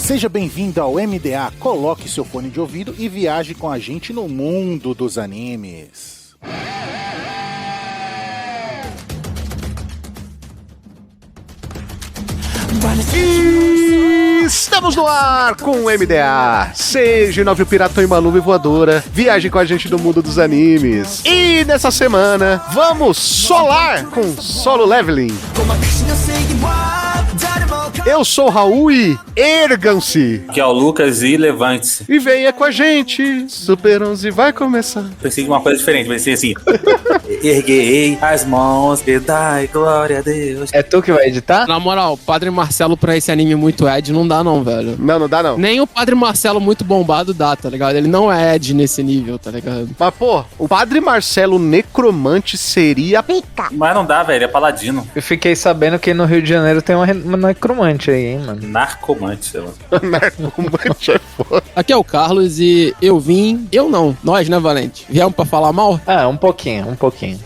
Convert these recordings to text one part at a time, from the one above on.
Seja bem-vindo ao MDA, coloque seu fone de ouvido e viaje com a gente no mundo dos animes. Estamos no ar com o MDA. Seja nove pirata em uma nuvem voadora, viaje com a gente no mundo dos animes. E nessa semana, vamos solar com Solo Leveling. Eu sou o Raul e ergam-se. Que é o Lucas e levante-se. E venha com a gente, Super 11 vai começar. Pensei em uma coisa diferente, pensei assim. Erguei as mãos e dai glória a Deus. É tu que vai editar? Na moral, Padre Marcelo pra esse anime muito Ed não dá não, velho. Não dá não. Nem o Padre Marcelo muito bombado dá, tá ligado? Ele não é Ed nesse nível, tá ligado? Mas, pô, o Padre Marcelo Necromante seria pica. Mas não dá, velho, é paladino. Eu fiquei sabendo que no Rio de Janeiro tem uma necromante aí, hein, mano. Narcomante, sei lá. Necromante é foda. Aqui é o Carlos e eu não. Nós, né, Valente? Viemos pra falar mal? Ah, um pouquinho.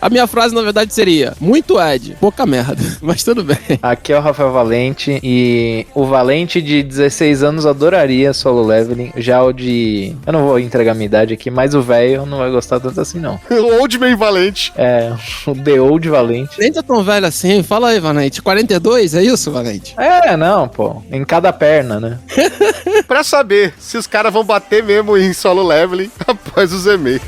A minha frase, na verdade, seria muito Ed, pouca merda. Mas tudo bem. Aqui é o Rafael Valente e o Valente de 16 anos adoraria Solo Leveling. Já o de... eu não vou entregar minha idade aqui, mas o velho não vai gostar tanto assim, não. O Old Man Valente. É, o The Old Valente. Nem tá tão velho assim. Fala aí, Valente. 42, é isso, Valente? É, não, pô. Em cada perna, né? Pra saber se os caras vão bater mesmo em Solo Leveling após os e-mails.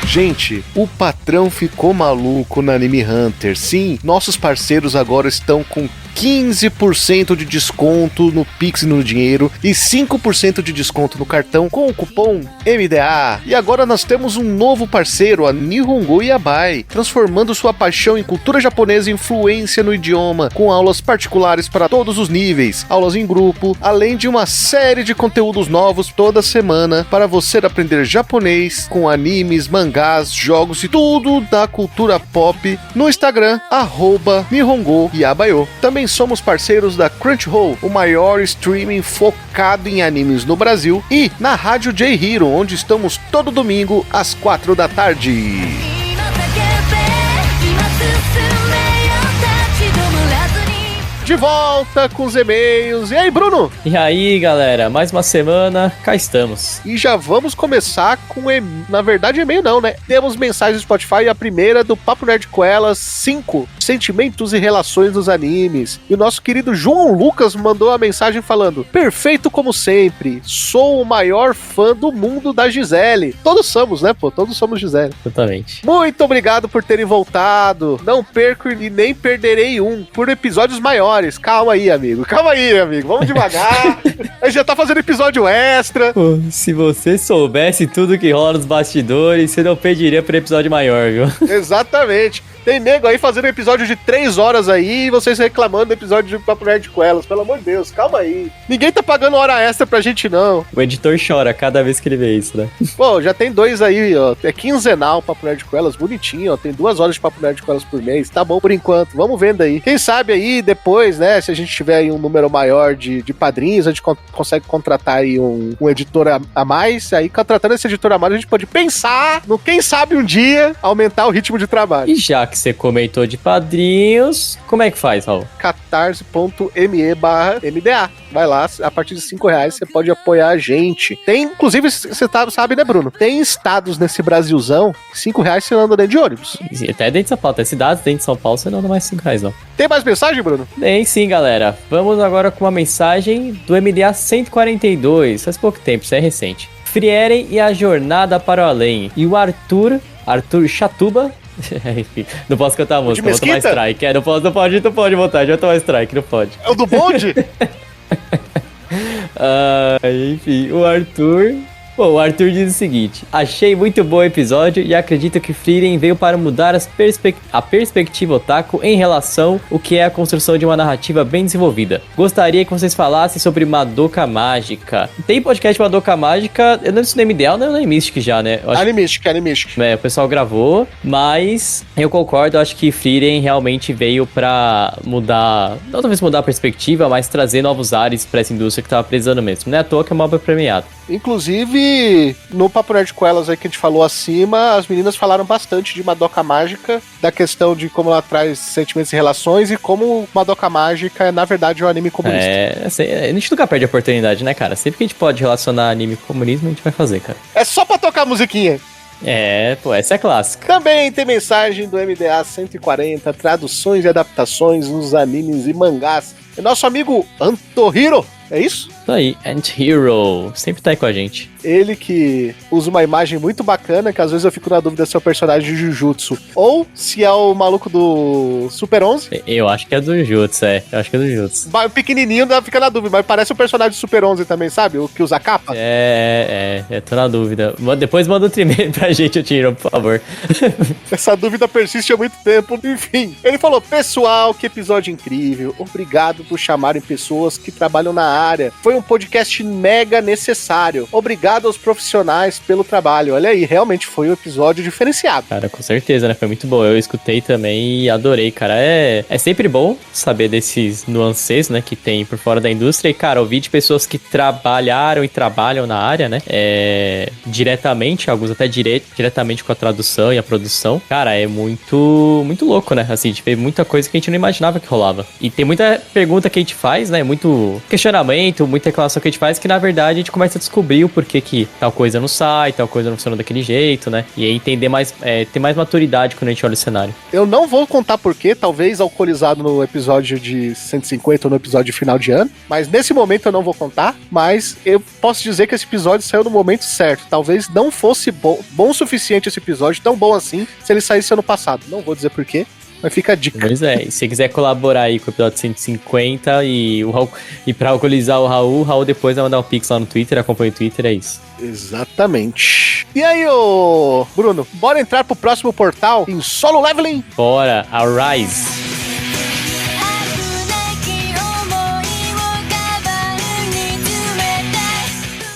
Gente, o patrão ficou maluco na Anime Hunter. Sim, nossos parceiros agora estão com 15% de desconto no Pix e no dinheiro e 5% de desconto no cartão com o cupom MDA. E agora nós temos um novo parceiro, a Nihongo Yabai, transformando sua paixão em cultura japonesa e influência no idioma, com aulas particulares para todos os níveis, aulas em grupo, além de uma série de conteúdos novos toda semana para você aprender japonês com animes, mangás, jogos e tudo da cultura pop no Instagram, @NihongoYabayo. Também somos parceiros da Crunchyroll, o maior streaming focado em animes no Brasil, e na Rádio J-Hero, onde estamos todo domingo às 4 da tarde. De volta com os e-mails. E aí, Bruno? E aí, galera, mais uma semana, cá estamos. E já vamos começar com, na verdade, e-mail não, né? Temos mensagens do Spotify, a primeira do Papo Nerd com Elas 5, Sentimentos e Relações dos Animes. E o nosso querido João Lucas mandou a mensagem falando: perfeito como sempre, sou o maior fã do mundo da Gisele. Todos somos, né, pô? Todos somos Gisele. Totalmente. Muito obrigado por terem voltado. Não perco e nem perderei por episódios maiores. Calma aí, amigo. Vamos devagar. A gente já tá fazendo episódio extra. Pô, se você soubesse tudo que rola nos bastidores, você não pediria por episódio maior, viu? Exatamente. Tem nego aí fazendo episódio de 3 horas aí e vocês reclamando do episódio de Papo Nerd com Elas. Pelo amor de Deus, calma aí. Ninguém tá pagando hora extra pra gente, não. O editor chora cada vez que ele vê isso, né? Pô, já tem 2 aí, ó. É quinzenal o Papo Nerd com Elas, bonitinho, ó. Tem 2 horas de Papo Nerd com Elas por mês. Tá bom por enquanto. Vamos vendo aí. Quem sabe aí depois, né, se a gente tiver aí um número maior de padrinhos, a gente consegue contratar aí um editor a mais. Aí, contratando esse editor a mais, a gente pode pensar no, quem sabe um dia, aumentar o ritmo de trabalho. E já que você comentou de padrinhos, como é que faz, Raul? catarse.me/MDA. Vai lá, a partir de R$5 você pode apoiar a gente. Tem, inclusive, você sabe, né, Bruno? Tem estados nesse Brasilzão, R$5 você não anda dentro de ônibus. Até dentro de São Paulo, até cidades dentro de São Paulo, você não anda mais R$5, não. Tem mais mensagem, Bruno? Tem sim, galera. Vamos agora com uma mensagem do MDA 142. Faz pouco tempo, isso é recente. Frieren e a Jornada para o Além. E o Arthur Chatuba. Enfim, não posso cantar a música, vou tomar strike. Não pode botar, já tomar strike, não pode. É o do bonde? Enfim, o Arthur Bom, o Arthur diz o seguinte: achei muito bom o episódio e acredito que Frieren veio para mudar a perspectiva otaku em relação ao que é a construção de uma narrativa bem desenvolvida. Gostaria que vocês falassem sobre Madoka Mágica. Tem podcast Madoka Mágica, eu não sei se no Ideal, não é no Animistic já, né? Animistic. O pessoal gravou, mas eu concordo, acho que Frieren realmente veio pra mudar, não talvez mudar a perspectiva, mas trazer novos ares pra essa indústria que tava precisando mesmo. Não é à toa que é uma obra premiada. Inclusive, E no Papo Nerd com Elas aí que a gente falou acima, as meninas falaram bastante de Madoka Mágica, da questão de como ela traz sentimentos e relações e como Madoka Mágica é, na verdade, um anime comunista. Assim, a gente nunca perde a oportunidade, né, cara? Sempre que a gente pode relacionar anime com comunismo, a gente vai fazer, cara. É só pra tocar a musiquinha. Pô, essa é clássica. Também tem mensagem do MDA 140, traduções e adaptações nos animes e mangás. É nosso amigo Antohiro, é isso? Isso aí, Anti-Hero. Sempre tá aí com a gente. Ele que usa uma imagem muito bacana, que às vezes eu fico na dúvida se é o personagem de Jujutsu ou se é o maluco do Super 11. Eu acho que é do Jutsu, Eu acho que é do Jutsu. O pequenininho fica na dúvida, mas parece o personagem do Super 11 também, sabe? O que usa capa. Tô na dúvida. Depois manda outro e-mail pra gente, Anti-Hero, por favor. Essa dúvida persiste há muito tempo. Enfim, ele falou: pessoal, que episódio incrível. Obrigado por chamarem pessoas que trabalham na área. Foi um podcast mega necessário. Obrigado aos profissionais pelo trabalho. Olha aí, realmente foi um episódio diferenciado. Cara, com certeza, né? Foi muito bom. Eu escutei também e adorei, cara. É sempre bom saber desses nuances, né? Que tem por fora da indústria. E, cara, ouvir de pessoas que trabalharam e trabalham na área, né? Diretamente, alguns até diretamente com a tradução e a produção. Cara, é muito louco, né? Assim, a gente vê muita coisa que a gente não imaginava que rolava. E tem muita pergunta que a gente faz, né? Muito questionamento, muita reclamação que a gente faz que, na verdade, a gente começa a descobrir o porquê que tal coisa não sai, tal coisa não funciona daquele jeito, né? E aí entender mais, ter mais maturidade quando a gente olha o cenário. Eu não vou contar porquê, talvez alcoolizado no episódio de 150 ou no episódio final de ano, mas nesse momento eu não vou contar, mas eu posso dizer que esse episódio saiu no momento certo. Talvez não fosse bom o suficiente esse episódio, tão bom assim, se ele saísse ano passado. Não vou dizer porquê, mas fica a dica. Pois é, e se você quiser colaborar aí com o episódio 150 e pra alcoolizar o Raul depois vai mandar um pix lá no Twitter, acompanha o Twitter, é isso. Exatamente. E aí, ô Bruno, bora entrar pro próximo portal em Solo Leveling? Bora, Arise.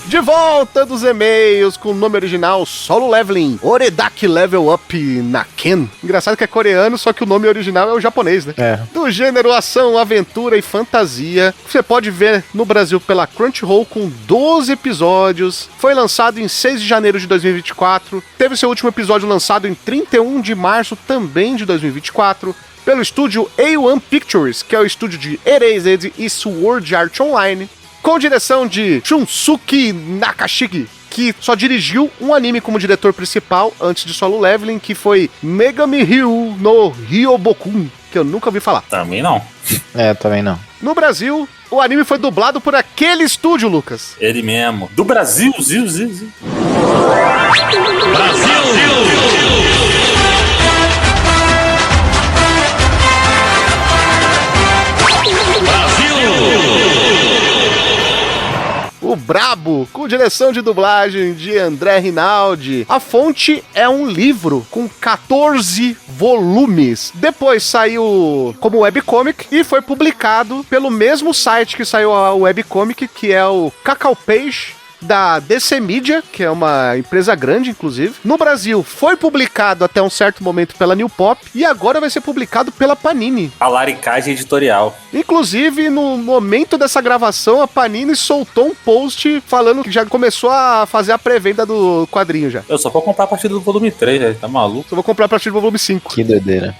De volta dos e-mails com o nome original Solo Leveling, Oredaki Level Up Naken. Engraçado que é coreano, só que o nome original é o japonês, né? Do gênero ação, aventura e fantasia. Você pode ver no Brasil pela Crunchyroll com 12 episódios. Foi lançado em 6 de janeiro de 2024. Teve seu último episódio lançado em 31 de março também de 2024. Pelo estúdio A1 Pictures, que é o estúdio de Erased e Sword Art Online. Com direção de Shunsuke Nakashiki, que só dirigiu um anime como diretor principal antes de Solo Leveling, que foi Megami Ryu no Ryobokun, que eu nunca ouvi falar. Também não. Também não. No Brasil, o anime foi dublado por aquele estúdio, Lucas. Ele mesmo. Do Brasil, Brasil! O Brabo, com direção de dublagem de André Rinaldi. A fonte é um livro com 14 volumes. Depois saiu como webcomic e foi publicado pelo mesmo site que saiu a webcomic, que é o Cacau Page, da DC Media, que é uma empresa grande, inclusive. No Brasil, foi publicado até um certo momento pela New Pop e agora vai ser publicado pela Panini. A laricagem editorial. Inclusive, no momento dessa gravação, a Panini soltou um post falando que já começou a fazer a pré-venda do quadrinho já. Eu só vou comprar a partir do volume 3, já tá maluco? Só vou comprar a partir do volume 5. Que doideira.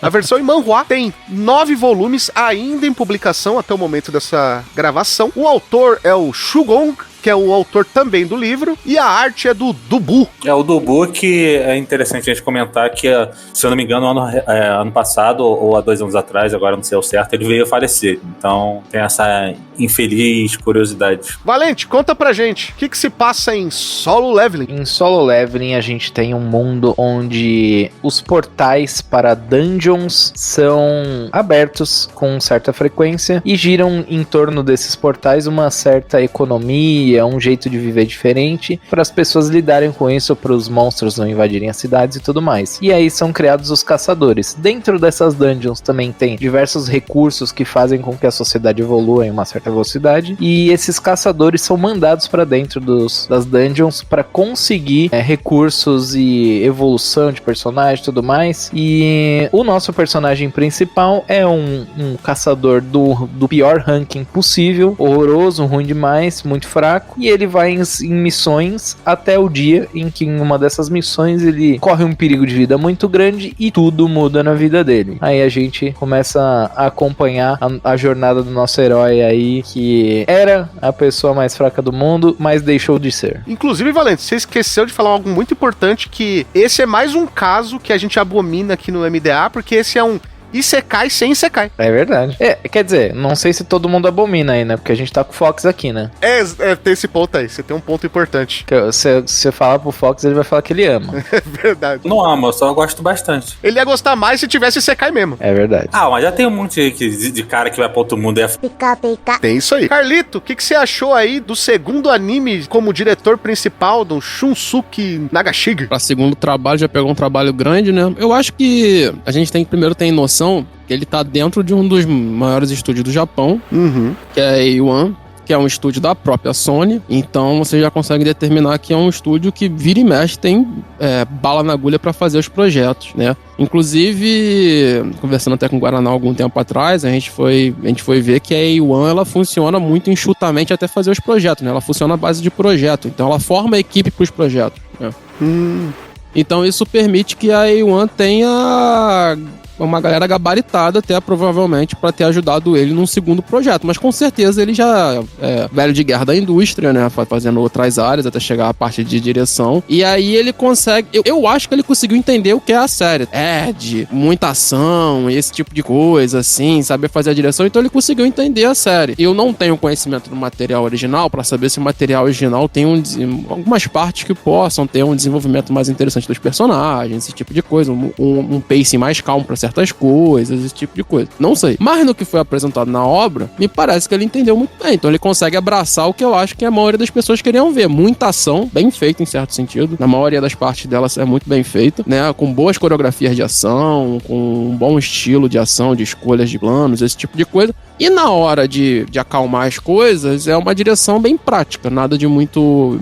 A versão em manhwa tem 9 volumes ainda em publicação até o momento dessa gravação. O autor é o Shugong, que é o autor também do livro, e a arte é do Dubu. É o Dubu, que é interessante a gente comentar que, se eu não me engano, ano passado, ou há 2 anos atrás, agora não sei o certo, ele veio a falecer. Então tem essa infeliz curiosidade. Valente, conta pra gente, o que se passa em Solo Leveling? Em Solo Leveling a gente tem um mundo onde os portais para dungeons são abertos com certa frequência e giram em torno desses portais uma certa economia, um jeito de viver diferente para as pessoas lidarem com isso, para os monstros não invadirem as cidades e tudo mais. E aí são criados os caçadores. Dentro dessas dungeons também tem diversos recursos que fazem com que a sociedade evolua em uma certa velocidade, e esses caçadores são mandados para dentro das dungeons para conseguir recursos e evolução de personagem e tudo mais. E o nosso personagem principal é um caçador do pior ranking possível, horroroso, ruim demais, muito fraco. fraco e ele vai em missões até o dia em que em uma dessas missões ele corre um perigo de vida muito grande e tudo muda na vida dele. Aí a gente começa a acompanhar a jornada do nosso herói aí, que era a pessoa mais fraca do mundo, mas deixou de ser. Inclusive, Valente, você esqueceu de falar algo muito importante, que esse é mais um caso que a gente abomina aqui no MDA, porque esse é um Isekai sem Isekai. É verdade. Quer dizer, não sei se todo mundo abomina aí, né? Porque a gente tá com o Fox aqui, né? Tem esse ponto aí, você tem um ponto importante. Se você falar pro Fox, ele vai falar que ele ama. É verdade. Não amo, eu só gosto bastante. Ele ia gostar mais se tivesse Isekai mesmo. É verdade. Mas já tem um monte de cara que vai pra outro mundo e é Tem isso aí. Carlito, o que você achou aí do segundo anime como diretor principal do Shunsuke Nagashige? Pra segundo trabalho, já pegou um trabalho grande, né? Eu acho que a gente tem que primeiro ter noção que ele tá dentro de um dos maiores estúdios do Japão, que é a A1, que é um estúdio da própria Sony. Então você já consegue determinar que é um estúdio que vira e mexe, tem bala na agulha pra fazer os projetos, né? Inclusive, conversando até com o Guaraná algum tempo atrás, a gente foi ver que a A1 ela funciona muito enxutamente até fazer os projetos, né? Ela funciona à base de projeto, então ela forma a equipe pros projetos, né? Então isso permite que a A1 tenha uma galera gabaritada até provavelmente para ter ajudado ele num segundo projeto, mas com certeza ele já é velho de guerra da indústria, né, fazendo outras áreas até chegar à parte de direção, e aí ele consegue, eu acho que ele conseguiu entender o que é a série, de muita ação, esse tipo de coisa, assim, saber fazer a direção, então ele conseguiu entender a série. Eu não tenho conhecimento do material original para saber se o material original tem algumas partes que possam ter um desenvolvimento mais interessante dos personagens, esse tipo de coisa, um pacing mais calmo para certas coisas, esse tipo de coisa. Não sei. Mas no que foi apresentado na obra, me parece que ele entendeu muito bem. Então ele consegue abraçar o que eu acho que a maioria das pessoas queriam ver. Muita ação, bem feita em certo sentido. Na maioria das partes delas é muito bem feita, né? Com boas coreografias de ação, com um bom estilo de ação, de escolhas de planos, esse tipo de coisa. E na hora de acalmar as coisas, é uma direção bem prática. Nada de muito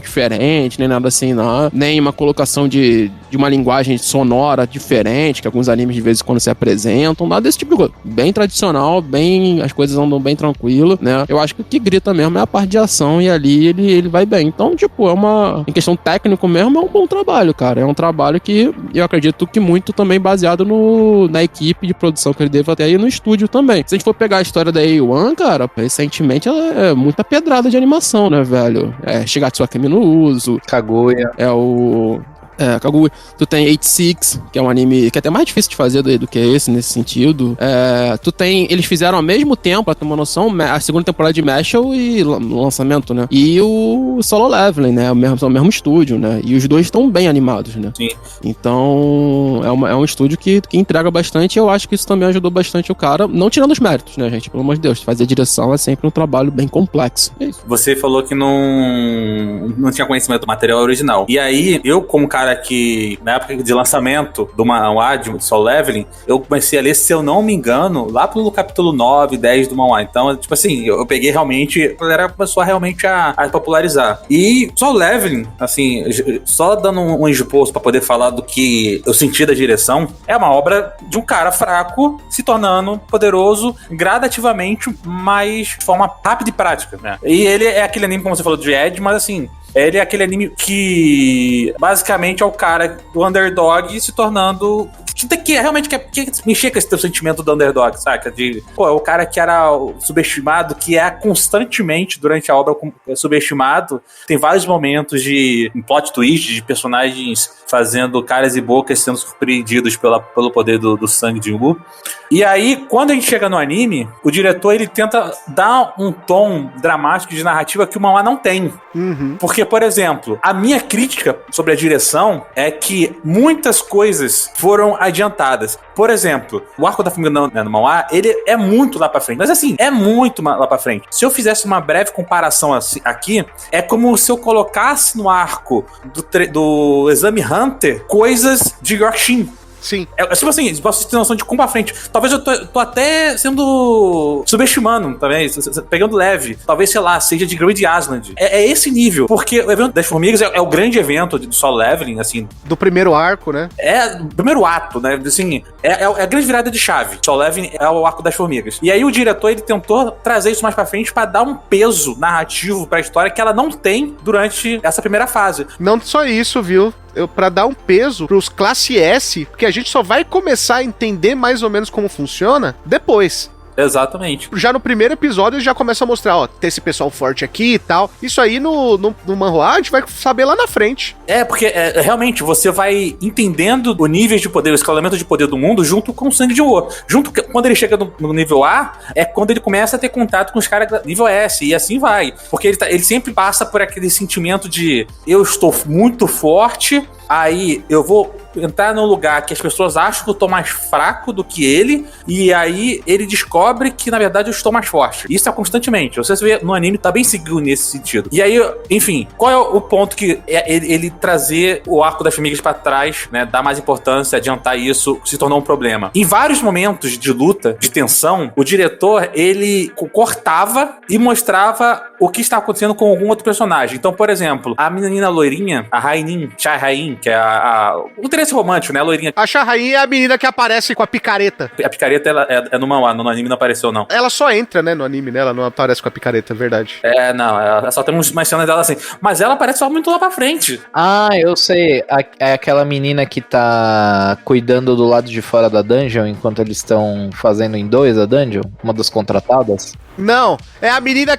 diferente, nem nada assim, nem uma colocação de uma linguagem sonora diferente, que alguns animes de vez em quando se apresentam, nada desse tipo de coisa. Bem tradicional, as coisas andam bem tranquilo, né? Eu acho que o que grita mesmo é a parte de ação, e ali ele vai bem. Então, em questão técnico mesmo, é um bom trabalho, cara. É um trabalho que eu acredito que muito também baseado na equipe de produção que ele deve ter aí no estúdio também. Se a gente for pegar a história da A1, cara, recentemente ela é muita pedrada de animação, né, velho? Shigatsu wa Kimi no Uso, Kaguya. Kaguya. Tu tem 86, que é um anime que é até mais difícil de fazer do que esse, nesse sentido. Eles fizeram ao mesmo tempo, pra ter uma noção, a segunda temporada de Mashle e lançamento, né? E o Solo Leveling, né? São o mesmo estúdio, né? E os dois estão bem animados, né? Sim. Então, é um estúdio que entrega bastante, e eu acho que isso também ajudou bastante o cara, não tirando os méritos, né, gente? Pelo amor de Deus, fazer direção é sempre um trabalho bem complexo. É isso. Você falou que não tinha conhecimento do material original. E aí, eu, como cara que, na época de lançamento do manhwa de Solo Leveling, eu comecei a ler, se eu não me engano, lá pelo capítulo 9, 10 do manhwa. Então, tipo assim, eu peguei realmente, a galera começou realmente a popularizar. E Solo Leveling, assim, só dando um esboço pra poder falar do que eu senti da direção, é uma obra de um cara fraco se tornando poderoso gradativamente, mas de forma rápida e prática, né? E ele é aquele anime, como você falou, de Ed, mas assim, ele é aquele anime que basicamente é o cara do underdog se tornando... que realmente quer mexer com esse teu sentimento do underdog, saca? É o cara que era subestimado, que é constantemente durante a obra subestimado. Tem vários momentos de plot twist, de personagens fazendo caras e bocas sendo surpreendidos pelo poder do sangue de Wu. E aí, quando a gente chega no anime, o diretor ele tenta dar um tom dramático de narrativa que o manhwa não tem. Porque, por exemplo, a minha crítica sobre a direção é que muitas coisas foram adiantadas. Por exemplo, o arco da Fumigano no manhwa, ele é muito lá pra frente. Mas assim, é muito lá pra frente. Se eu fizesse uma breve comparação aqui, é como se eu colocasse no arco do Exame Hunter coisas de Yorkshin. Sim. Tipo assim, posso ter noção de como pra frente. Talvez eu tô até sendo subestimando também, pegando leve. Talvez, sei lá, seja de Grid Island. É esse nível. Porque o evento das formigas é o grande evento do Solo Leveling, assim. Do primeiro arco, né? É o primeiro ato, né? Assim, é a grande virada de chave. Solo Leveling é o arco das formigas. E aí o diretor, ele tentou trazer isso mais pra frente pra dar um peso narrativo pra história que ela não tem durante essa primeira fase. Não só isso, viu? Pra dar um peso pros classe S, porque a gente só vai começar a entender mais ou menos como funciona depois. Exatamente. Já no primeiro episódio, já começa a mostrar, ó, tem esse pessoal forte aqui e tal. Isso aí no manhwa, a gente vai saber lá na frente. Porque realmente você vai entendendo o nível de poder, o escalamento de poder do mundo junto com o sangue de Wo. Quando ele chega no nível A, é quando ele começa a ter contato com os caras nível S, e assim vai. Porque ele sempre passa por aquele sentimento de eu estou muito forte, aí eu vou entrar num lugar que as pessoas acham que eu tô mais fraco do que ele, e aí ele descobre que, na verdade, eu estou mais forte. Isso é constantemente. Você vê no anime, tá bem seguido nesse sentido. E aí, enfim, qual é o ponto que ele trazer o arco das formigas pra trás, né, dar mais importância, adiantar isso, se tornou um problema. Em vários momentos de luta, de tensão, o diretor, ele cortava e mostrava o que está acontecendo com algum outro personagem. Então, por exemplo, a menina loirinha, a Rainin, Chai Rain, que é o interesse romântico, né, a loirinha. A Shahai é a menina que aparece com a picareta. A picareta, ela é no manhwa, no anime não apareceu, não. Ela só entra, né, no anime, né? Ela não aparece com a picareta, é verdade. Não, ela só tem umas cenas dela assim. Mas ela aparece só muito lá pra frente. Ah, eu sei. É aquela menina que tá cuidando do lado de fora da dungeon enquanto eles estão fazendo em dois a dungeon? Uma das contratadas? Não, é a menina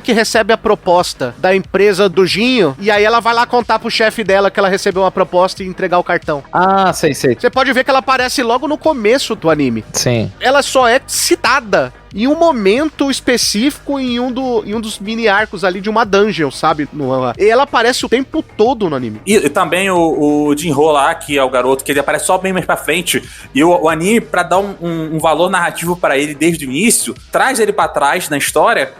que recebe a proposta da empresa do Jinho, e aí ela vai lá contar pro chefe dela que ela recebeu uma proposta e entregar o cartão. Ah, sei. Você pode ver que ela aparece logo no começo do anime. Sim. Ela só é citada em um momento específico em um dos mini arcos ali de uma dungeon, sabe? E ela aparece o tempo todo no anime. E também o Jinho lá, que é o garoto, que ele aparece só bem mais pra frente. E o anime, pra dar um valor narrativo pra ele desde o início, traz ele pra trás na história,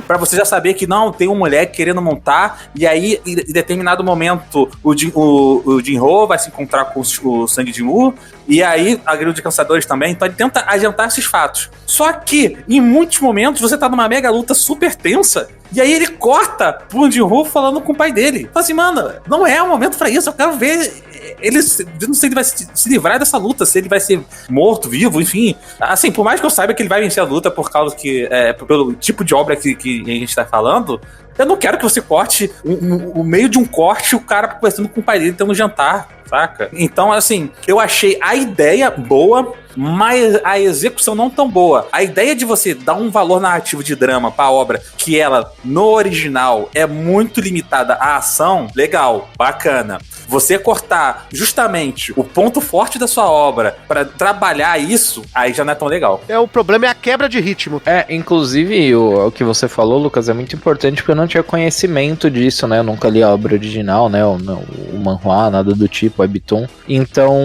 pra você já saber que não, tem um moleque querendo montar, e aí, em determinado momento, o Jinho vai se encontrar com o Sangue de Mu, e aí a Guilda de Caçadores também, então ele tenta adiantar esses fatos. Só que, em muitos momentos, você tá numa mega luta super tensa, e aí ele corta pro Jinho falando com o pai dele. Fala assim, mano, não é o momento pra isso, eu quero ver ele, não sei se ele vai se livrar dessa luta, se ele vai ser morto, vivo, enfim. Assim, por mais que eu saiba que ele vai vencer a luta por causa que, pelo tipo de obra que a gente tá falando, eu não quero que você corte o meio de um corte, o cara conversando com o pai dele tendo um jantar, saca? Então, assim, eu achei a ideia boa, mas a execução não tão boa. A ideia de você dar um valor narrativo de drama pra obra, que ela, no original, é muito limitada à ação, legal, bacana. Você cortar justamente o ponto forte da sua obra pra trabalhar isso, aí já não é tão legal. O problema é a quebra de ritmo. Inclusive, o que você falou, Lucas, é muito importante, porque eu não tinha conhecimento disso, né? Eu nunca li a obra original, né? O manhwa, nada do tipo, webtoon. Então,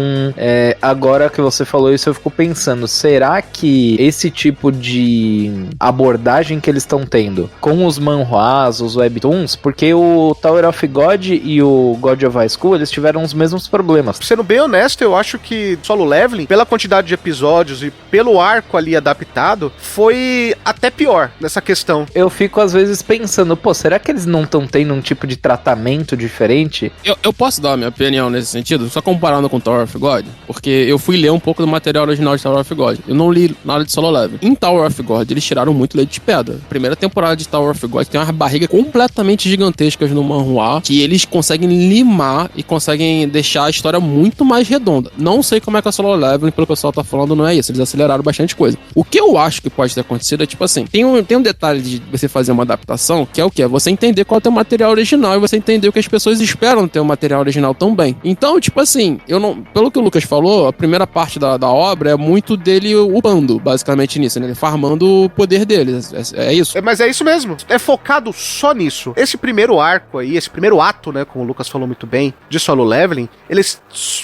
agora que você falou isso, eu fico pensando, será que esse tipo de abordagem que eles estão tendo com os manhwas, os webtoons, porque o Tower of God e o God of High School, eles tiveram os mesmos problemas. Sendo bem honesto, eu acho que Solo Leveling, pela quantidade de episódios e pelo arco ali adaptado, foi até pior nessa questão. Eu fico às vezes pensando, será que eles não estão tendo um tipo de tratamento diferente? Eu posso dar a minha opinião nesse sentido, só comparando com Tower of God, porque eu fui ler um pouco do material original de Tower of God. Eu não li nada de Solo Leveling. Em Tower of God, eles tiraram muito leite de pedra. A primeira temporada de Tower of God tem umas barrigas completamente gigantescas no manhwa, que eles conseguem limar e conseguem deixar a história muito mais redonda. Não sei como é que a Solo Leveling, pelo pessoal tá falando, não é isso. Eles aceleraram bastante coisa. O que eu acho que pode ter acontecido é tipo assim, tem um detalhe de você fazer uma adaptação, que é o quê? É você entender qual é o teu material original e você entender o que as pessoas esperam do teu material original também. Então, tipo assim, pelo que o Lucas falou, a primeira parte da obra é muito dele upando, basicamente nisso, né? Ele farmando o poder dele. É isso. Mas é isso mesmo. É focado só nisso. Esse primeiro arco aí, esse primeiro ato, né, como o Lucas falou muito bem, de Solo Leveling, ele é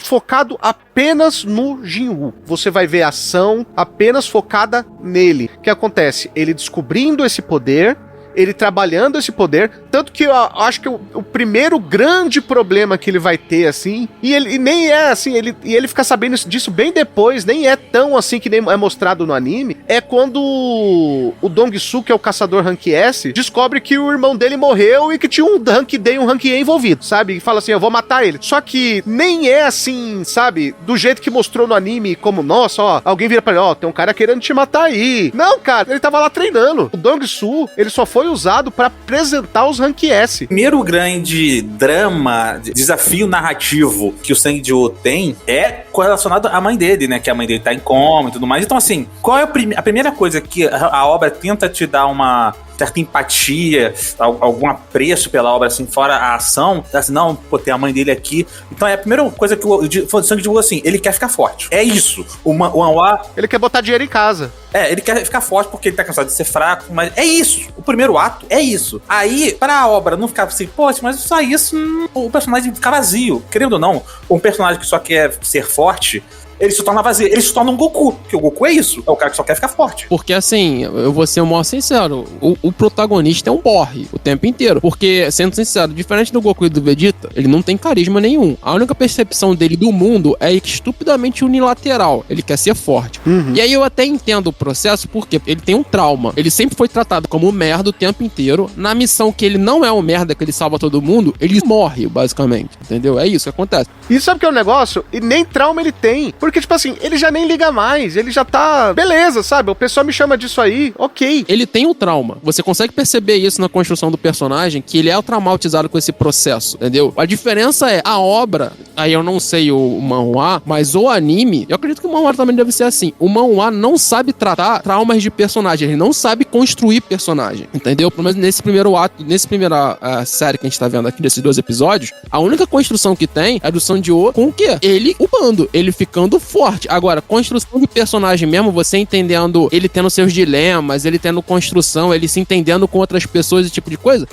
focado apenas no Jinwoo. Você vai ver a ação apenas focada nele. O que acontece? Ele descobrindo esse poder, ele trabalhando esse poder, tanto que eu acho que o primeiro grande problema que ele vai ter, assim, e nem é assim, ele fica sabendo disso bem depois, nem é tão assim que nem é mostrado no anime, é quando o Dong-Su, que é o caçador Rank S, descobre que o irmão dele morreu e que tinha um Rank D e um Rank E envolvido, sabe? E fala assim, eu vou matar ele. Só que nem é assim, sabe? Do jeito que mostrou no anime, como, nossa, ó, alguém vira pra ele, ó, tem um cara querendo te matar aí. Não, cara, ele tava lá treinando. O Dong-Su, ele só foi usado pra apresentar os Rank S. O primeiro grande drama, desafio narrativo que o Sang-Joo tem é correlacionado à mãe dele, né? Que a mãe dele tá em coma e tudo mais. Então, assim, qual é a primeira coisa que a obra tenta te dar uma certa empatia, algum apreço pela obra, assim, fora a ação, assim, não, pô, tem a mãe dele aqui. Então é a primeira coisa que o Sang-Joo, assim, ele quer ficar forte. É isso. O Manhwa... Ele quer botar dinheiro em casa. Ele quer ficar forte porque ele tá cansado de ser fraco, mas é isso. O primeiro ato é isso. Aí, pra obra não ficar assim, poxa, mas só isso, o personagem fica vazio. Querendo ou não, um personagem que só quer ser forte, ele se torna vazio, ele se torna um Goku, porque o Goku é isso, é o cara que só quer ficar forte. Porque assim, eu vou ser o maior sincero, o protagonista é um porre o tempo inteiro, porque, sendo sincero, diferente do Goku e do Vegeta, ele não tem carisma nenhum. A única percepção dele do mundo é estupidamente unilateral, ele quer ser forte. E aí eu até entendo o processo, porque ele tem um trauma, ele sempre foi tratado como merda o tempo inteiro, na missão que ele não é um merda, que ele salva todo mundo, ele morre, basicamente, entendeu? É isso que acontece. E sabe o que é o negócio? E nem trauma ele tem. Porque, tipo assim, ele já nem liga mais. Ele já tá... Beleza, sabe? O pessoal me chama disso aí. Ok. Ele tem um trauma. Você consegue perceber isso na construção do personagem, que ele é traumatizado com esse processo, entendeu? A diferença é a obra... Aí eu não sei o manhwa, mas o anime... Eu acredito que o manhwa também deve ser assim. O manhwa não sabe tratar traumas de personagem. Ele não sabe construir personagem, entendeu? Pelo menos nesse primeiro ato, nessa primeira série que a gente tá vendo aqui, desses 2 episódios, a única construção que tem é do Sanji-Oh com o quê? Ele upando, ele ficando forte. Agora, construção de personagem mesmo, você entendendo, ele tendo seus dilemas, ele tendo construção, ele se entendendo com outras pessoas, esse tipo de coisa.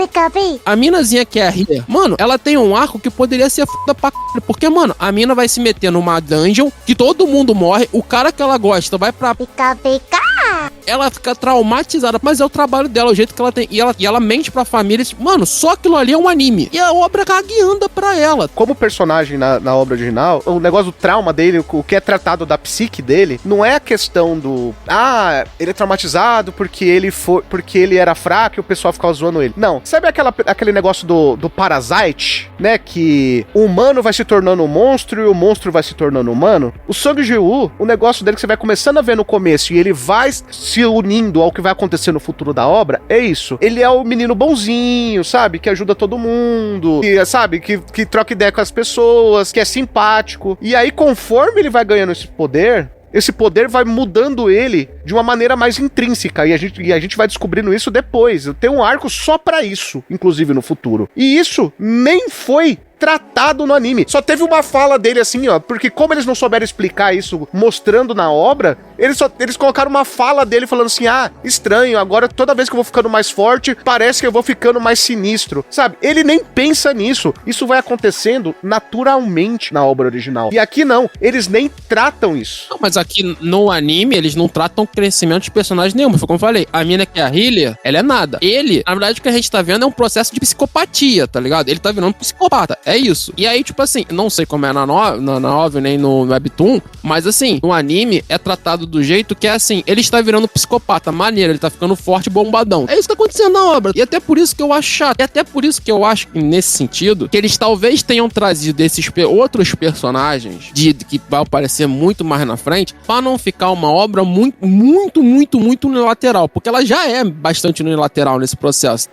A minazinha que é a Healer, mano, ela tem um arco que poderia ser foda pra c... Porque, mano, a mina vai se meter numa dungeon que todo mundo morre, o cara que ela gosta vai pra... Ela fica traumatizada, mas é o trabalho dela, o jeito que ela tem. E ela mente pra família, mano, só aquilo ali é um anime. E a obra caga e anda pra ela. Como personagem na obra original, o negócio do trauma dele, o que é tratado da psique dele, não é a questão do... Ah, ele é traumatizado porque ele era fraco e o pessoal ficava zoando ele. Não. Sabe aquele negócio do Parasite, né? Que o humano vai se tornando um monstro e o monstro vai se tornando humano? O Sang-Joo, o negócio dele que você vai começando a ver no começo e ele vai se unindo ao que vai acontecer no futuro da obra, é isso. Ele é o menino bonzinho, sabe? Que ajuda todo mundo, que, sabe? Que troca ideia com as pessoas, que é simpático. E aí, conforme ele vai ganhando esse poder vai mudando ele de uma maneira mais intrínseca, e a gente vai descobrindo isso depois. Tem um arco só pra isso, inclusive no futuro. E isso nem foi tratado no anime. Só teve uma fala dele assim, ó, porque como eles não souberam explicar isso mostrando na obra, eles colocaram uma fala dele falando assim, ah, estranho, agora toda vez que eu vou ficando mais forte, parece que eu vou ficando mais sinistro, sabe? Ele nem pensa nisso. Isso vai acontecendo naturalmente na obra original. E aqui não, eles nem tratam isso. Não, mas aqui no anime, eles não tratam crescimento de personagem nenhum. Foi como eu falei, a mina que é a Healer, ela é nada. Ele, na verdade, o que a gente tá vendo é um processo de psicopatia, tá ligado? Ele tá virando psicopata. É isso. E aí, tipo assim, não sei como é na novel, nem no webtoon, mas assim, no anime é tratado do jeito que é assim, ele está virando psicopata, maneiro, ele tá ficando forte, bombadão. É isso que tá acontecendo na obra. E até por isso que eu acho chato. E até por isso que eu acho que, nesse sentido, que eles talvez tenham trazido esses outros personagens que vai aparecer muito mais na frente, pra não ficar uma obra muito unilateral. Porque ela já é bastante unilateral nesse processo.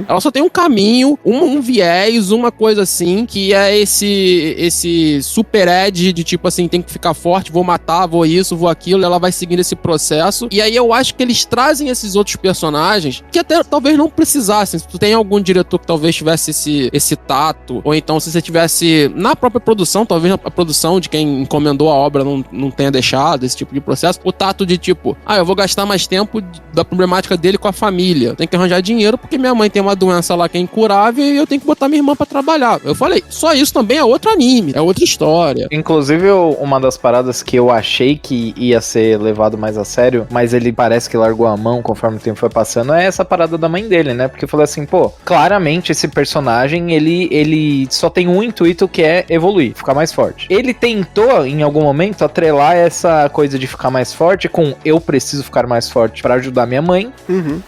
Ela só tem um caminho, um viés, uma coisa assim, que é esse super edge de tipo assim, tem que ficar forte, vou matar, vou isso, vou aquilo, e ela vai seguindo esse processo. E aí eu acho que eles trazem esses outros personagens que até talvez não precisassem. Se tu tem algum diretor que talvez tivesse esse tato, ou então se você tivesse na própria produção, talvez a produção de quem encomendou a obra não tenha deixado esse tipo de processo, o tato de tipo, eu vou gastar mais tempo da problemática dele com a família, tem que arranjar dinheiro porque minha mãe tem uma doença lá que é incurável e eu tenho que botar minha irmã pra trabalhar. Eu falei, só isso também é outro anime, é outra história. Inclusive, uma das paradas que eu achei que ia ser levado mais a sério, mas ele parece que largou a mão conforme o tempo foi passando, é essa parada da mãe dele, né? Porque eu falei assim, pô, claramente esse personagem, ele só tem um intuito que é evoluir, ficar mais forte. Ele tentou, em algum momento, atrelar essa coisa de ficar mais forte com eu preciso ficar mais forte pra ajudar minha mãe,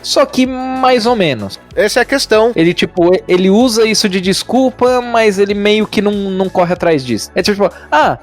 só que mais ou menos. Essa é a questão. Ele, tipo, ele usa isso de desculpa, mas ele meio que não corre atrás disso. É tipo,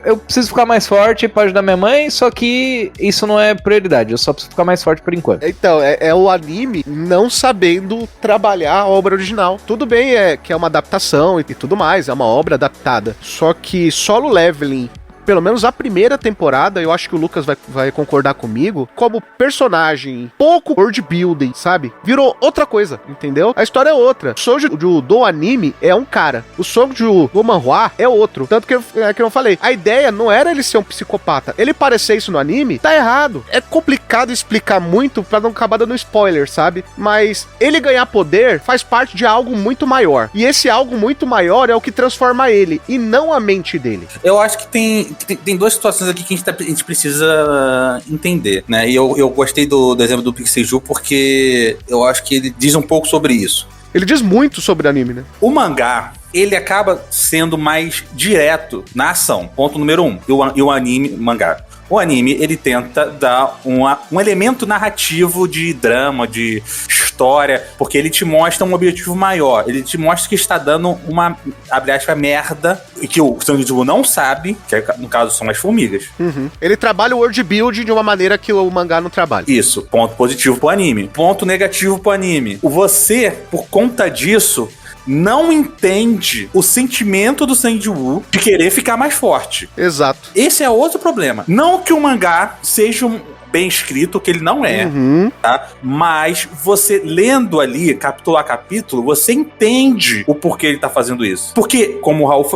eu preciso ficar mais forte pra ajudar minha mãe, só que isso não é prioridade, eu só preciso ficar mais forte por enquanto. Então, é o anime não sabendo trabalhar a obra original. Tudo bem, que é uma adaptação e tudo mais, é uma obra adaptada. Só que Solo Leveling, pelo menos a primeira temporada, eu acho que o Lucas vai concordar comigo, como personagem pouco world building, sabe? Virou outra coisa, entendeu? A história é outra. O Soju do anime é um cara. O Soju do manhwa é outro. Tanto que eu falei, a ideia não era ele ser um psicopata. Ele parecer isso no anime, tá errado. É complicado explicar muito pra não acabar dando spoiler, sabe? Mas ele ganhar poder faz parte de algo muito maior. E esse algo muito maior é o que transforma ele, e não a mente dele. Eu acho que tem duas situações aqui que a gente precisa entender, né? E eu gostei do exemplo do Pixelju porque eu acho que ele diz um pouco sobre isso. Ele diz muito sobre anime, né? O mangá, ele acaba sendo mais direto na ação, ponto número 1. E o anime, mangá. O anime, ele tenta dar um elemento narrativo de drama, de história, porque ele te mostra um objetivo maior. Ele te mostra que está dando uma, abre aspas, merda, e que o Sanjibu não sabe, que no caso são as formigas. Ele trabalha o world building de uma maneira que o mangá não trabalha. Isso, ponto positivo pro anime. Ponto negativo pro anime. Você, por conta disso, não entende o sentimento do Sanjibu de querer ficar mais forte. Exato. Esse é outro problema. Não que o mangá seja bem escrito, que ele não é, tá? Mas você lendo ali, capítulo a capítulo, você entende o porquê ele tá fazendo isso. Porque, como o Raul,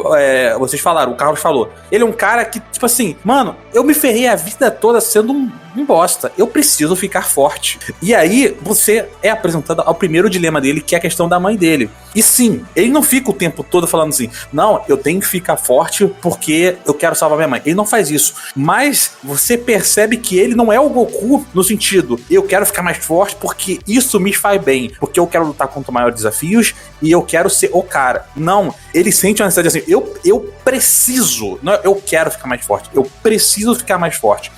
vocês falaram, o Carlos falou, ele é um cara que, tipo assim, mano, eu me ferrei a vida toda sendo um bosta. Eu preciso ficar forte. E aí, você é apresentado ao primeiro dilema dele, que é a questão da mãe dele. E sim, ele não fica o tempo todo falando assim, não, eu tenho que ficar forte porque eu quero salvar minha mãe. Ele não faz isso. Mas você percebe que ele não é o Goku no sentido, eu quero ficar mais forte porque isso me faz bem, porque eu quero lutar contra maiores desafios e eu quero ser o cara. Não, ele sente uma necessidade assim, eu preciso, não, eu quero ficar mais forte, eu preciso ficar mais forte.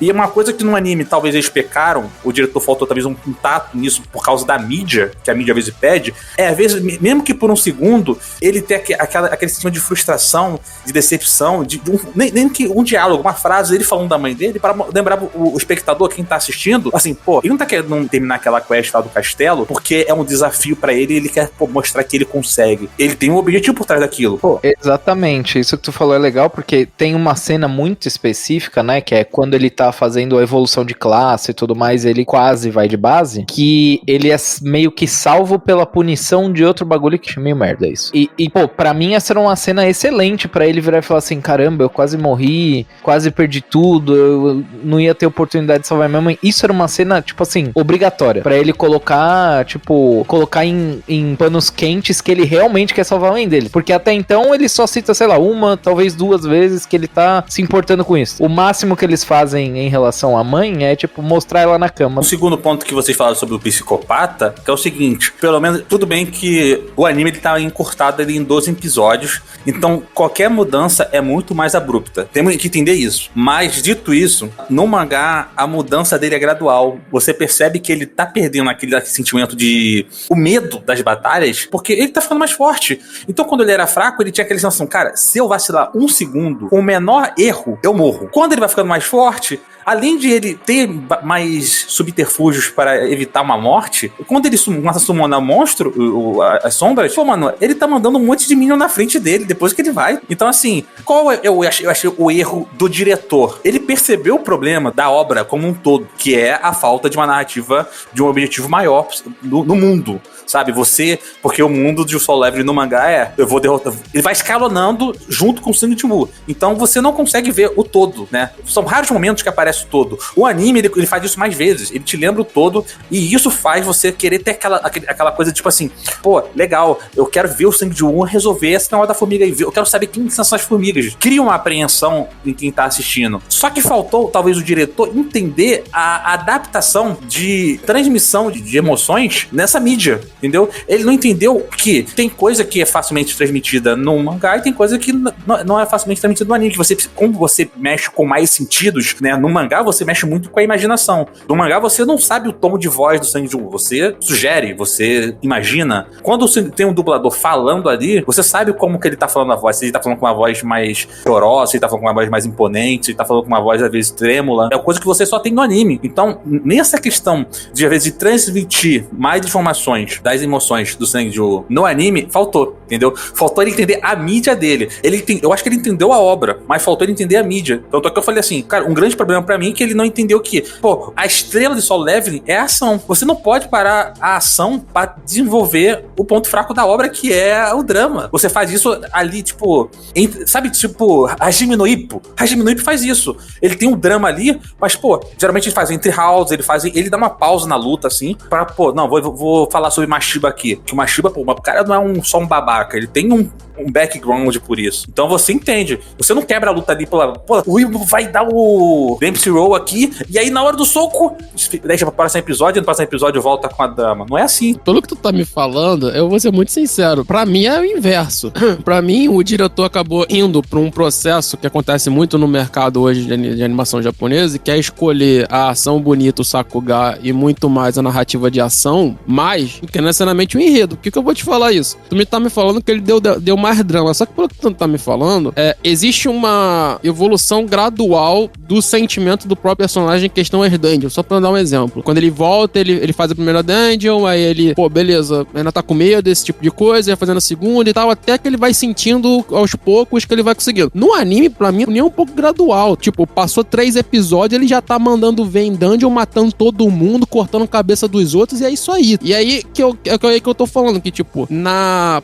E uma coisa que no anime talvez eles pecaram, o diretor faltou talvez um tato nisso por causa da mídia, que a mídia às vezes pede, às vezes, mesmo que por um segundo, ele tem aquele sentimento de frustração, de decepção, nem que um diálogo, uma frase, ele falando da mãe dele, para lembrar o espectador, quem tá assistindo, assim, pô, ele não tá querendo terminar aquela quest lá do castelo, porque é um desafio pra ele e ele quer mostrar que ele consegue. Ele tem um objetivo por trás daquilo. Pô, exatamente, isso que tu falou é legal, porque tem uma cena muito específica, né, que é quando ele tá fazendo a evolução de classe e tudo mais, ele quase vai de base, que ele é meio que salvo pela punição de outro bagulho que é meio merda isso. E pô, pra mim essa era uma cena excelente pra ele virar e falar assim, caramba, eu quase morri, quase perdi tudo, eu não ia ter oportunidade de salvar minha mãe. Isso era uma cena, tipo assim, obrigatória, pra ele colocar em panos quentes que ele realmente quer salvar a mãe dele, porque até então ele só cita, sei lá, uma, talvez duas vezes que ele tá se importando com isso. O máximo que eles fazem em relação à mãe é, tipo, mostrar ela na cama. O segundo ponto que vocês falaram sobre o psicopata, que é o seguinte, pelo menos, tudo bem que o anime ele tá encurtado ali em 12 episódios, então qualquer mudança é muito mais abrupta. Temos que entender isso. Mas, dito isso, no mangá, a mudança dele é gradual. Você percebe que ele tá perdendo aquele sentimento de... o medo das batalhas, porque ele tá ficando mais forte. Então, quando ele era fraco, ele tinha aquela sensação, cara, se eu vacilar um segundo, com o menor erro, eu morro. Quando ele vai ficando mais forte, além de ele ter mais subterfúgios para evitar uma morte, quando ele começa a summonar monstro, as sombras, pô, mano, ele tá mandando um monte de minion na frente dele, depois que ele vai. Então, assim, qual eu achei o erro do diretor? Ele percebeu o problema da obra como um todo, que é a falta de uma narrativa, de um objetivo maior no mundo. Sabe, porque o mundo de Solo Leveling no mangá eu vou derrotar, ele vai escalonando junto com o Sanjibu. Então você não consegue ver o todo, né? São raros momentos que aparece parece o todo. O anime, ele faz isso mais vezes. Ele te lembra o todo e isso faz você querer ter aquela coisa tipo assim, pô, legal, eu quero ver o Sangue de Wu resolver esse negócio da formiga aí. Eu quero saber quem são essas formigas. Cria uma apreensão em quem tá assistindo. Só que faltou, talvez, o diretor entender a adaptação de transmissão de emoções nessa mídia, entendeu? Ele não entendeu que tem coisa que é facilmente transmitida no mangá e tem coisa que não é facilmente transmitida no anime, que como você mexe com mais sentidos, né? No mangá você mexe muito com a imaginação. No mangá você não sabe o tom de voz do Sangue de Wu, você sugere, você imagina. Quando você tem um dublador falando ali, você sabe como que ele tá falando a voz, se ele tá falando com uma voz mais chorosa, se ele tá falando com uma voz mais imponente, se ele tá falando com uma voz às vezes trêmula, é coisa que você só tem no anime. Então, nessa questão de às vezes de transmitir mais informações das emoções do Sangue de Wu no anime, faltou, entendeu? Faltou ele entender a mídia dele. Eu acho que ele entendeu a obra, mas faltou ele entender a mídia. Então, que eu falei assim, cara, um grande problema pra mim é que ele não entendeu que, pô, a estrela de Solo Leveling é a ação. Você não pode parar a ação pra desenvolver o ponto fraco da obra, que é o drama. Você faz isso ali, tipo, sabe, tipo, Hajime no Ippo. Hajime no Ippo faz isso. Ele tem um drama ali, mas, pô, geralmente ele faz entre rounds, ele dá uma pausa na luta, assim, pra, pô, não, vou falar sobre Mashiba aqui. Que o Mashiba, pô, o cara não é só um babaca, ele tem um background por isso. Então você entende. Você não quebra a luta ali pô, o Will vai dar o Dempsey Roll aqui, e aí na hora do soco, deixa pra próximo episódio, e no próximo episódio volta com a dama. Não é assim. Pelo que tu tá me falando, eu vou ser muito sincero. Pra mim é o inverso. Pra mim, o diretor acabou indo pra um processo que acontece muito no mercado hoje de animação japonesa, que é escolher a ação bonita, o Sakuga, e muito mais a narrativa de ação, mais do que necessariamente o enredo. Por que eu vou te falar isso? Tu tá me falando que ele deu mais drama. Só que pelo que tu tá me falando, existe uma evolução gradual do sentimento do próprio personagem em questão às dungeons. Só pra dar um exemplo. Quando ele volta, ele faz a primeira dungeon, aí ele, pô, beleza, ainda tá com medo desse tipo de coisa, vai fazendo a segunda e tal, até que ele vai sentindo aos poucos que ele vai conseguindo. No anime, pra mim, nem é um pouco gradual. Tipo, passou 3 episódios, ele já tá mandando ver em dungeon, matando todo mundo, cortando a cabeça dos outros, e é isso aí. E aí que eu tô falando, que tipo,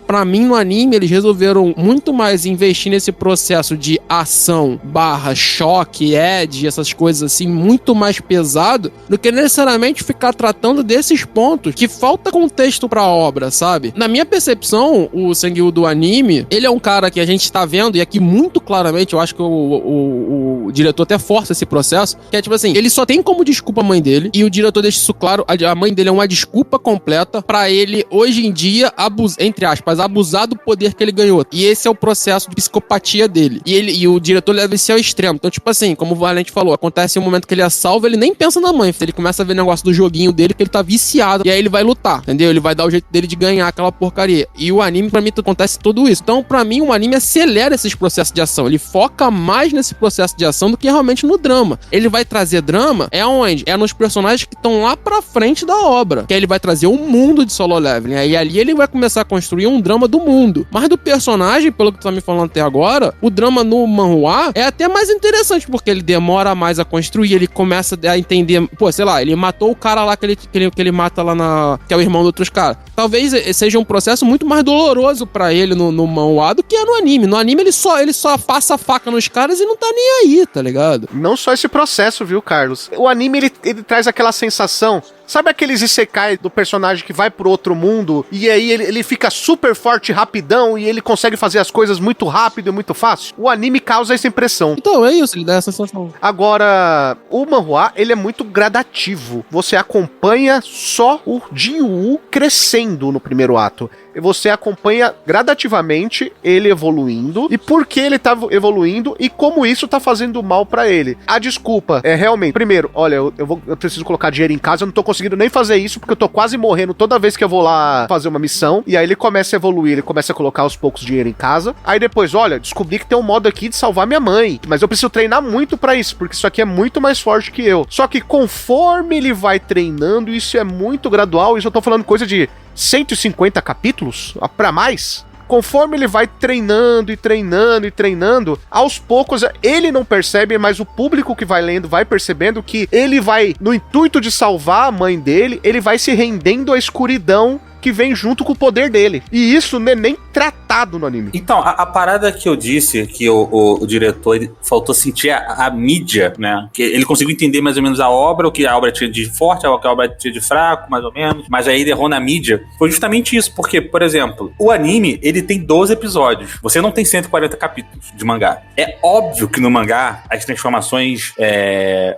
pra mim, no anime, eles resolveram muito mais investir nesse processo de ação / choque, edge, essas coisas assim, muito mais pesado, do que necessariamente ficar tratando desses pontos que falta contexto pra obra, sabe? Na minha percepção, o Sangue Wu do anime, ele é um cara que a gente tá vendo, e aqui muito claramente, eu acho que o diretor até força esse processo, que é tipo assim, ele só tem como desculpa a mãe dele, e o diretor deixa isso claro, a mãe dele é uma desculpa completa pra ele, hoje em dia, entre aspas, abusar do poder que ele ganhou. E esse é o processo de psicopatia dele. E o diretor leva isso ao extremo. Então, tipo assim, como o Valente falou, acontece um momento que ele é salvo, ele nem pensa na mãe. Ele começa a ver negócio do joguinho dele, que ele tá viciado. E aí ele vai lutar, entendeu? Ele vai dar o jeito dele de ganhar aquela porcaria. E o anime, pra mim, acontece tudo isso. Então, pra mim, o anime acelera esses processos de ação. Ele foca mais nesse processo de ação do que realmente no drama. Ele vai trazer drama, onde? É nos personagens que estão lá pra frente da obra. Que aí ele vai trazer um mundo de Solo Leveling. Aí ali ele vai começar a construir um drama do mundo. Mas do personagem, pelo que tu tá me falando até agora, o drama no manhwa é até mais interessante, porque ele demora mais a construir, ele começa a entender, pô, sei lá, ele matou o cara lá que ele mata lá que é o irmão de outros caras. Talvez seja um processo muito mais doloroso pra ele no manhwa do que é no anime. No anime ele só passa a faca nos caras e não tá nem aí, tá ligado? Não só esse processo, viu, Carlos? O anime, ele traz aquela sensação... Sabe aqueles isekai do personagem que vai pro outro mundo e aí ele fica super forte rapidão e ele consegue fazer as coisas muito rápido e muito fácil? O anime causa essa impressão. Então, é isso, ele dá essa sensação. Agora, o manhwa, ele é muito gradativo. Você acompanha só o Jin-Woo crescendo no primeiro ato. E você acompanha gradativamente ele evoluindo e por que ele tá evoluindo e como isso tá fazendo mal pra ele. A desculpa é realmente, primeiro, olha, eu preciso colocar dinheiro em casa, eu não tô conseguindo nem fazer isso porque eu tô quase morrendo toda vez que eu vou lá fazer uma missão. E aí ele começa a evoluir, ele começa a colocar aos poucos dinheiro em casa. Aí depois, olha, descobri que tem um modo aqui de salvar minha mãe, mas eu preciso treinar muito pra isso, porque isso aqui é muito mais forte que eu. Só que conforme ele vai treinando, isso é muito gradual, isso eu tô falando coisa de 150 capítulos pra mais. Conforme ele vai treinando e treinando e treinando, aos poucos ele não percebe, mas o público que vai lendo vai percebendo que ele vai, no intuito de salvar a mãe dele, ele vai se rendendo à escuridão que vem junto com o poder dele. E isso não é nem tratado matado no anime. Então, a parada que eu disse, que o diretor ele faltou sentir a mídia, né? Que ele conseguiu entender mais ou menos a obra, o que a obra tinha de forte, o que a obra tinha de fraco, mais ou menos. Mas aí ele errou na mídia. Foi justamente isso, porque, por exemplo, o anime, ele tem 12 episódios. Você não tem 140 capítulos de mangá. É óbvio que no mangá, as transformações,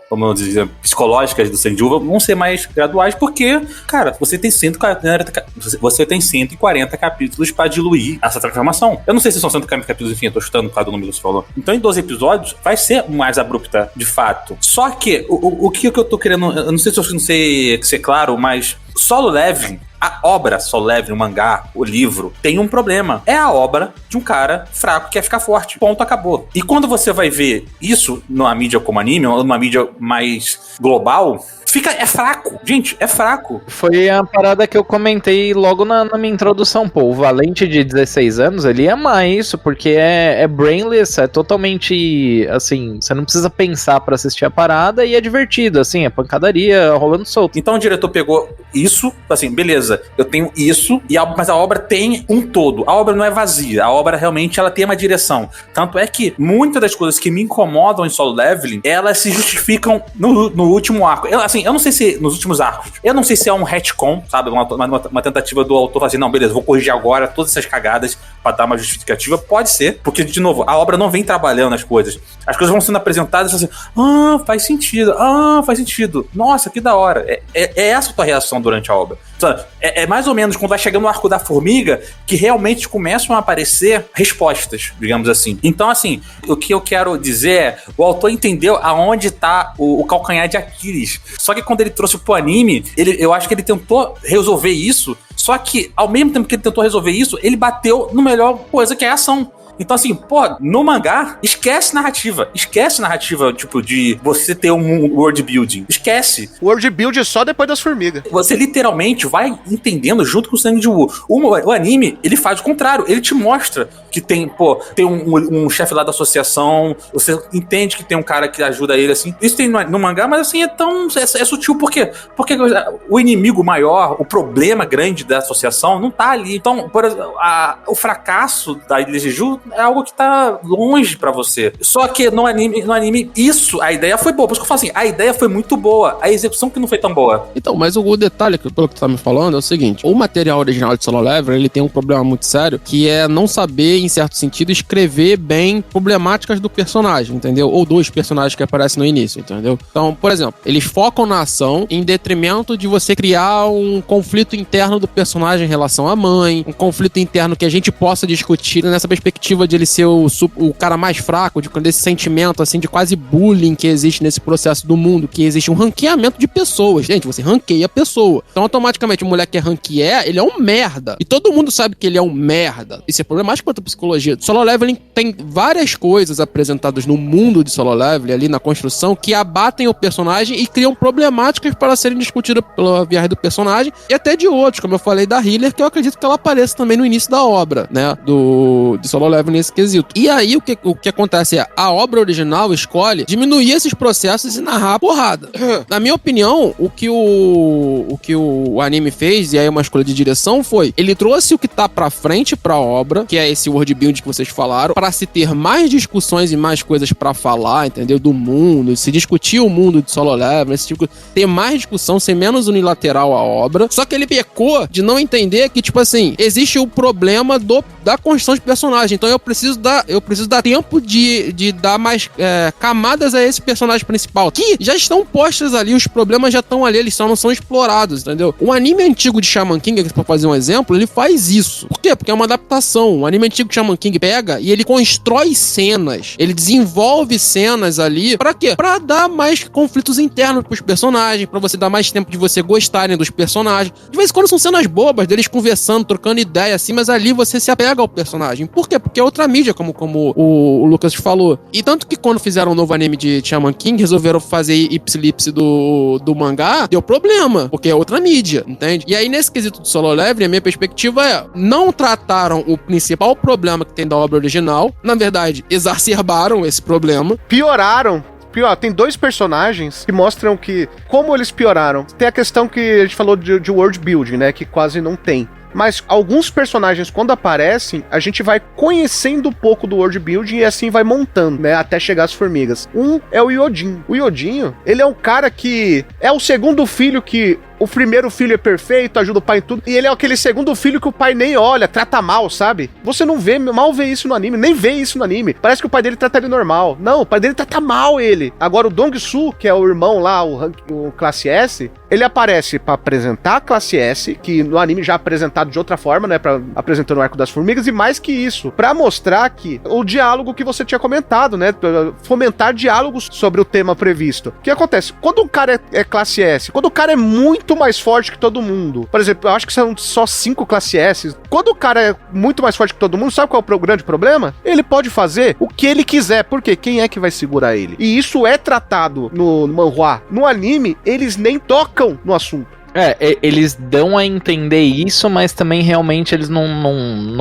como dizer, psicológicas do Senju vão ser mais graduais, porque, cara, você tem 140 capítulos pra diluir essa transformação. Eu não sei se são 140 capítulos, enfim, eu tô chutando por causa do número que você falou. Então, em 12 episódios, vai ser mais abrupta, de fato. Só que, o que eu tô querendo, eu não sei se eu não sei ser claro, mas Solo Leveling, a obra Solo Leveling, o mangá, o livro, tem um problema. É a obra de um cara fraco que quer ficar forte. Ponto, acabou. E quando você vai ver isso numa mídia como anime, ou numa mídia mais global, é fraco. Gente, é fraco. Foi a parada que eu comentei logo na minha introdução, pô. O Valente de 16 anos, ele ama isso, porque é brainless, é totalmente, assim, você não precisa pensar pra assistir a parada e é divertido, assim, é pancadaria rolando solto. Então o diretor pegou isso, assim, beleza, eu tenho isso, mas a obra tem um todo. A obra não é vazia, a obra realmente ela tem uma direção. Tanto é que muitas das coisas que me incomodam em Solo Leveling, elas se justificam no último arco. Eu não sei se nos últimos arcos, eu não sei se é um retcon, sabe, uma tentativa do autor falar assim, não, beleza, vou corrigir agora todas essas cagadas pra dar uma justificativa. Pode ser, porque, de novo, a obra não vem trabalhando as coisas. As coisas vão sendo apresentadas assim, faz sentido, nossa, que da hora. É essa a tua reação durante a obra. É mais ou menos quando vai chegando no arco da formiga que realmente começam a aparecer respostas, digamos assim. Então, assim, o que eu quero dizer é, o autor entendeu aonde tá o calcanhar de Aquiles. Só que quando ele trouxe pro anime, eu acho que ele tentou resolver isso, só que ao mesmo tempo que ele tentou resolver isso, ele bateu no melhor coisa, que é a ação. Então, assim, no mangá, esquece narrativa, tipo, de você ter um world building. Esquece. World building só depois das formigas. Você literalmente vai entendendo junto com o Sangue de Wu. O anime, ele faz o contrário. Ele te mostra que tem um chefe lá da associação, você entende que tem um cara que ajuda ele, assim. Isso tem no mangá, mas, assim, é sutil. Por quê? Porque o inimigo maior, o problema grande da associação não tá ali. Então, por exemplo, o fracasso da Ilha de Jeju é algo que tá longe pra você. Só que no anime, a ideia foi boa. Por isso que eu falo assim, a ideia foi muito boa, a execução que não foi tão boa. Então, mas o detalhe, pelo que tu tá me falando, é o seguinte, o material original de Solo Leveling, ele tem um problema muito sério, que é não saber, em certo sentido, escrever bem problemáticas do personagem, entendeu? Ou dos personagens que aparecem no início, entendeu? Então, por exemplo, eles focam na ação em detrimento de você criar um conflito interno do personagem em relação à mãe, um conflito interno que a gente possa discutir nessa perspectiva de ele ser o cara mais fraco, desse sentimento, assim, de quase bullying que existe nesse processo do mundo, que existe um ranqueamento de pessoas. Gente, você ranqueia a pessoa. Então, automaticamente, o moleque que ranqueia, ele é um merda. E todo mundo sabe que ele é um merda. Isso é problemático quanto à psicologia. Solo Leveling tem várias coisas apresentadas no mundo de Solo Leveling, ali na construção, que abatem o personagem e criam problemáticas para serem discutidas pela viagem do personagem e até de outros, como eu falei da Healer, que eu acredito que ela apareça também no início da obra, né, de Solo Leveling nesse quesito. E aí o que acontece é, a obra original escolhe diminuir esses processos e narrar a porrada. Na minha opinião, o que o anime fez, e aí uma escolha de direção, foi, ele trouxe o que tá pra frente pra obra, que é esse world build que vocês falaram, pra se ter mais discussões e mais coisas pra falar, entendeu? Do mundo, se discutir o mundo de Solo Leveling, esse tipo, ter mais discussão, ser menos unilateral a obra. Só que ele pecou de não entender que, tipo assim, existe o problema da construção de personagem. Então eu preciso dar tempo de dar mais camadas a esse personagem principal, que já estão postas ali, os problemas já estão ali, eles só não são explorados, entendeu? O anime antigo de Shaman King, pra fazer um exemplo, ele faz isso. Por quê? Porque é uma adaptação. O anime antigo de Shaman King pega e ele constrói cenas, ele desenvolve cenas ali, pra quê? Pra dar mais conflitos internos pros personagens, pra você dar mais tempo de você gostarem dos personagens. De vez em quando são cenas bobas, deles conversando, trocando ideia assim, mas ali você se apega ao personagem. Por quê? Porque é outra mídia, como o Lucas falou. E tanto que quando fizeram um novo anime de Shaman King, resolveram fazer ipsilipse do mangá, deu problema, porque é outra mídia, entende? E aí, nesse quesito do Solo Leveling, a minha perspectiva é, não trataram o principal problema que tem da obra original, na verdade, exacerbaram esse problema. Pioraram. Tem dois personagens que mostram que como eles pioraram. Tem a questão que a gente falou de world building, né, que quase não tem. mas alguns personagens, quando aparecem, a gente vai conhecendo um pouco do world building e assim vai montando, né, até chegar às formigas. Um é o Iodinho. O Iodinho, ele é um cara que é o segundo filho que... O primeiro filho é perfeito, ajuda o pai em tudo. E ele é aquele segundo filho que o pai nem olha, trata mal, sabe? Você não vê, mal vê isso no anime, nem vê isso no anime. Parece que o pai dele trata ele normal. Não, o pai dele trata mal ele. Agora o Dong-Su, que é o irmão lá, o classe S, ele aparece pra apresentar a classe S, que no anime já é apresentado de outra forma, né? Apresentando o Arco das Formigas, e mais que isso, pra mostrar que o diálogo que você tinha comentado, né? Fomentar diálogos sobre o tema previsto. O que acontece? Quando um cara é classe S, quando o cara é muito mais forte que todo mundo, por exemplo, eu acho que são só 5 classe S, quando o cara é muito mais forte que todo mundo, sabe qual é o grande problema? Ele pode fazer o que ele quiser, porque quem é que vai segurar ele? E isso é tratado no manhwa. No anime, eles nem tocam no assunto. Eles dão a entender isso, mas também realmente eles não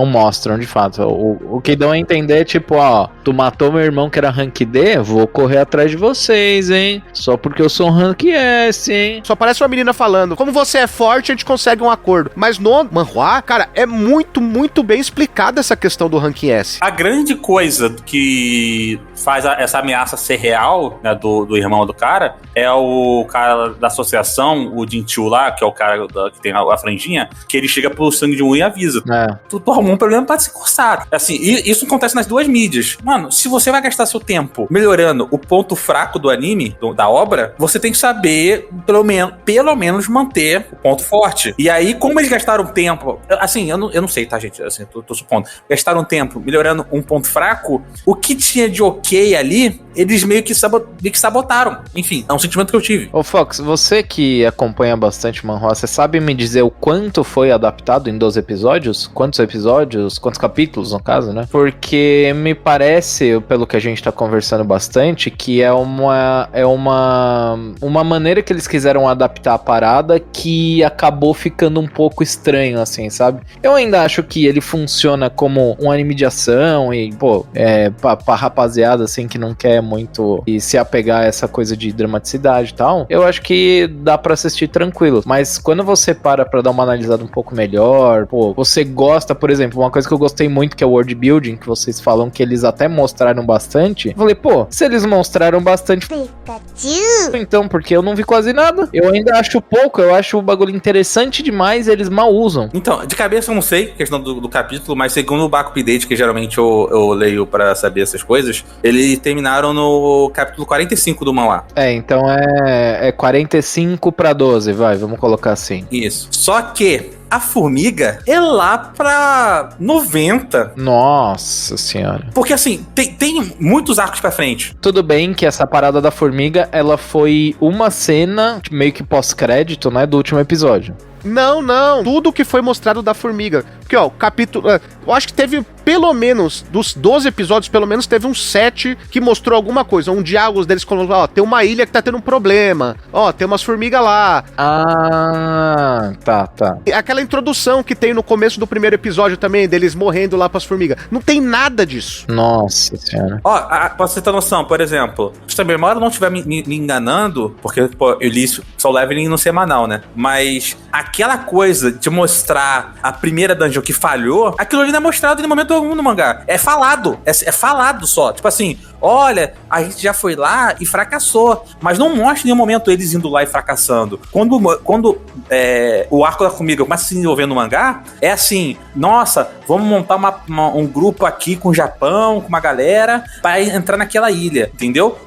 mostram, de fato. O que dão a entender é tipo, ó, tu matou meu irmão que era rank D, vou correr atrás de vocês, hein? Só porque eu sou um rank S, hein? Só parece uma menina falando, como você é forte, a gente consegue um acordo. Mas no manhwa, cara, é muito, muito bem explicada essa questão do rank S. A grande coisa que faz essa ameaça ser real, né, do irmão do cara, é o cara da associação, o Jinchu lá, que é o cara que tem a franjinha, que ele chega pro Sangue de Um e avisa. Tu arrumou um problema pra se coçar. Assim, isso acontece nas duas mídias. Mano, se você vai gastar seu tempo melhorando o ponto fraco do anime, da obra, você tem que saber, pelo menos manter o ponto forte. E aí, como eles gastaram tempo... Assim, eu não sei, tá, gente? Assim, tô supondo. Gastaram tempo melhorando um ponto fraco, o que tinha de ok ali, eles meio que sabotaram. Enfim, é um sentimento que eu tive. Ô Fox, você que acompanha bastante manhwa, você sabe me dizer o quanto foi adaptado em 12 episódios? Quantos episódios? Quantos capítulos, no caso, né? Porque me parece, pelo que a gente tá conversando bastante, que é uma maneira que eles quiseram adaptar a parada que acabou ficando um pouco estranho, assim, sabe? Eu ainda acho que ele funciona como um anime de ação e, pô, pra rapaziada, assim, que não quer muito se apegar a essa coisa de dramaticidade e tal, eu acho que dá pra assistir tranquilo. Mas quando você pra dar uma analisada um pouco melhor, pô, você gosta, por exemplo, uma coisa que eu gostei muito, que é o world building, que vocês falam que eles até mostraram bastante. Eu falei, pô, se eles mostraram bastante, então, porque eu não vi quase nada. Eu ainda acho pouco, eu acho o bagulho interessante demais, eles mal usam. Então, de cabeça eu não sei, questão do capítulo, mas segundo o Baku Update, que geralmente eu leio pra saber essas coisas, eles terminaram no capítulo 45 do manhwa. Então é 45 pra 12, vamos colocar assim. Isso. Só que a formiga é lá pra 90. Nossa senhora. Porque assim, tem muitos arcos pra frente. Tudo bem que essa parada da formiga, ela foi uma cena meio que pós-crédito, né, do último episódio. Não. Tudo que foi mostrado da formiga. Porque, ó, o capítulo... Eu acho que teve, pelo menos, dos 12 episódios, pelo menos teve uns 7 que mostrou alguma coisa. Um diálogo deles falando, ó, tem uma ilha que tá tendo um problema. Ó, tem umas formigas lá. Ah, tá. E aquela introdução que tem no começo do primeiro episódio também, deles morrendo lá pras formigas. Não tem nada disso. Nossa senhora. Ó, pra você ter noção, por exemplo, se a memória não estiver me enganando, porque, pô, eu li Soul Leveling no semanal, né? Mas aquela coisa de mostrar a primeira dungeon que falhou, aquilo ali não é mostrado em momento algum no mangá. É falado. É falado só. Tipo assim, olha, a gente já foi lá e fracassou. Mas não mostra em nenhum momento eles indo lá e fracassando. Quando o arco da formiga começa a se desenvolver no mangá, é assim, nossa, vamos montar um grupo aqui com o Japão, com uma galera, pra entrar naquela ilha, entendeu?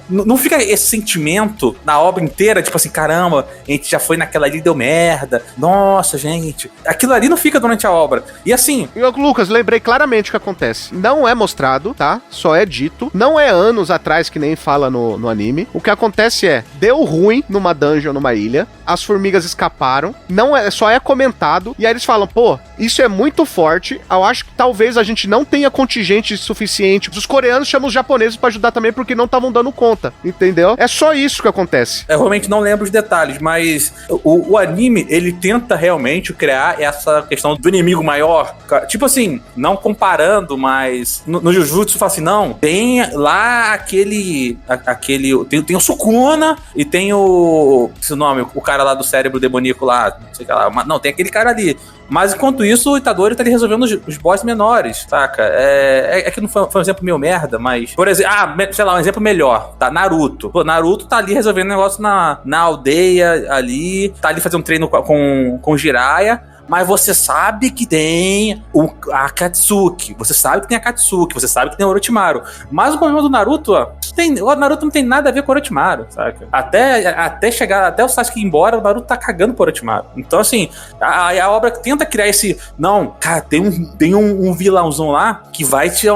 Não fica esse sentimento na obra inteira, tipo assim, caramba, a gente já foi naquela ilha e deu merda. Nossa, gente. Aquilo ali não fica durante a obra. E assim... Lucas, lembrei claramente o que acontece. Não é mostrado, tá? Só é dito. Não é anos atrás que nem fala no anime. O que acontece é, deu ruim numa dungeon, numa ilha. As formigas escaparam. Só é comentado. E aí eles falam, pô, isso é muito forte. Eu acho que talvez a gente não tenha contingente suficiente. Os coreanos chamam os japoneses pra ajudar também porque não estavam dando conta. Entendeu? É só isso que acontece. Eu realmente não lembro os detalhes, mas o anime, ele tenta realmente criar essa questão do inimigo maior. Tipo assim, não comparando, mas no Jujutsu fala assim, não, tem lá aquele tem o Sukuna e tem esse nome, o cara cara lá do cérebro demoníaco lá, não sei o que lá. Não, tem aquele cara ali. Mas enquanto isso, o Itadori tá ali resolvendo os boss menores, saca? É que não foi um exemplo meio merda, mas... Por exemplo, sei lá, um exemplo melhor, tá? Naruto. Pô, Naruto tá ali resolvendo um negócio na aldeia ali, tá ali fazendo um treino com Jiraiya. Mas você sabe que tem a Katsuki, você sabe que tem o Orochimaru. Mas o problema do Naruto, o Naruto não tem nada a ver com o Orochimaru, saca? Até o Sasuke ir embora, o Naruto tá cagando pro Orochimaru. Então, assim, a obra tenta criar esse... Não, cara, tem um vilãozão lá que vai ser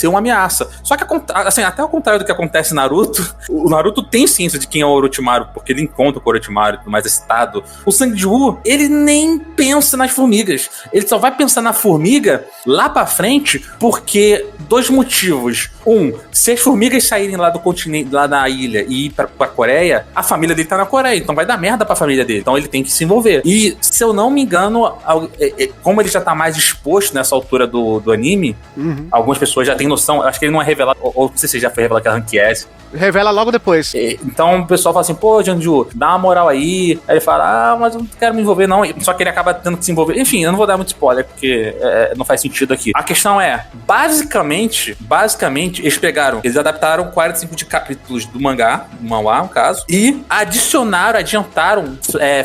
uma ameaça. Só que, assim, até ao contrário do que acontece em Naruto, o Naruto tem ciência de quem é o Orochimaru, porque ele encontra com o Orochimaru e tudo mais excitado. O Sanji-Woo, ele nem pensa nas formigas. Ele só vai pensar na formiga lá pra frente porque 2 motivos. Se as formigas saírem lá do continente, lá da ilha e ir pra Coreia, a família dele tá na Coreia, então vai dar merda pra família dele. Então ele tem que se envolver. E, se eu não me engano, como ele já tá mais exposto nessa altura do anime, algumas pessoas já têm noção, acho que ele não é revelado, ou não sei se já foi revelado que é Rank S. Revela logo depois. Então o pessoal fala assim, pô, Janju, dá uma moral aí. Aí ele fala, mas eu não quero me envolver não. Só que ele acaba tendo que se envolver. Enfim, eu não vou dar muito spoiler, porque não faz sentido aqui. A questão é, basicamente, eles adaptaram 45 de capítulos do mangá, do manhwa, no caso, e adiantaram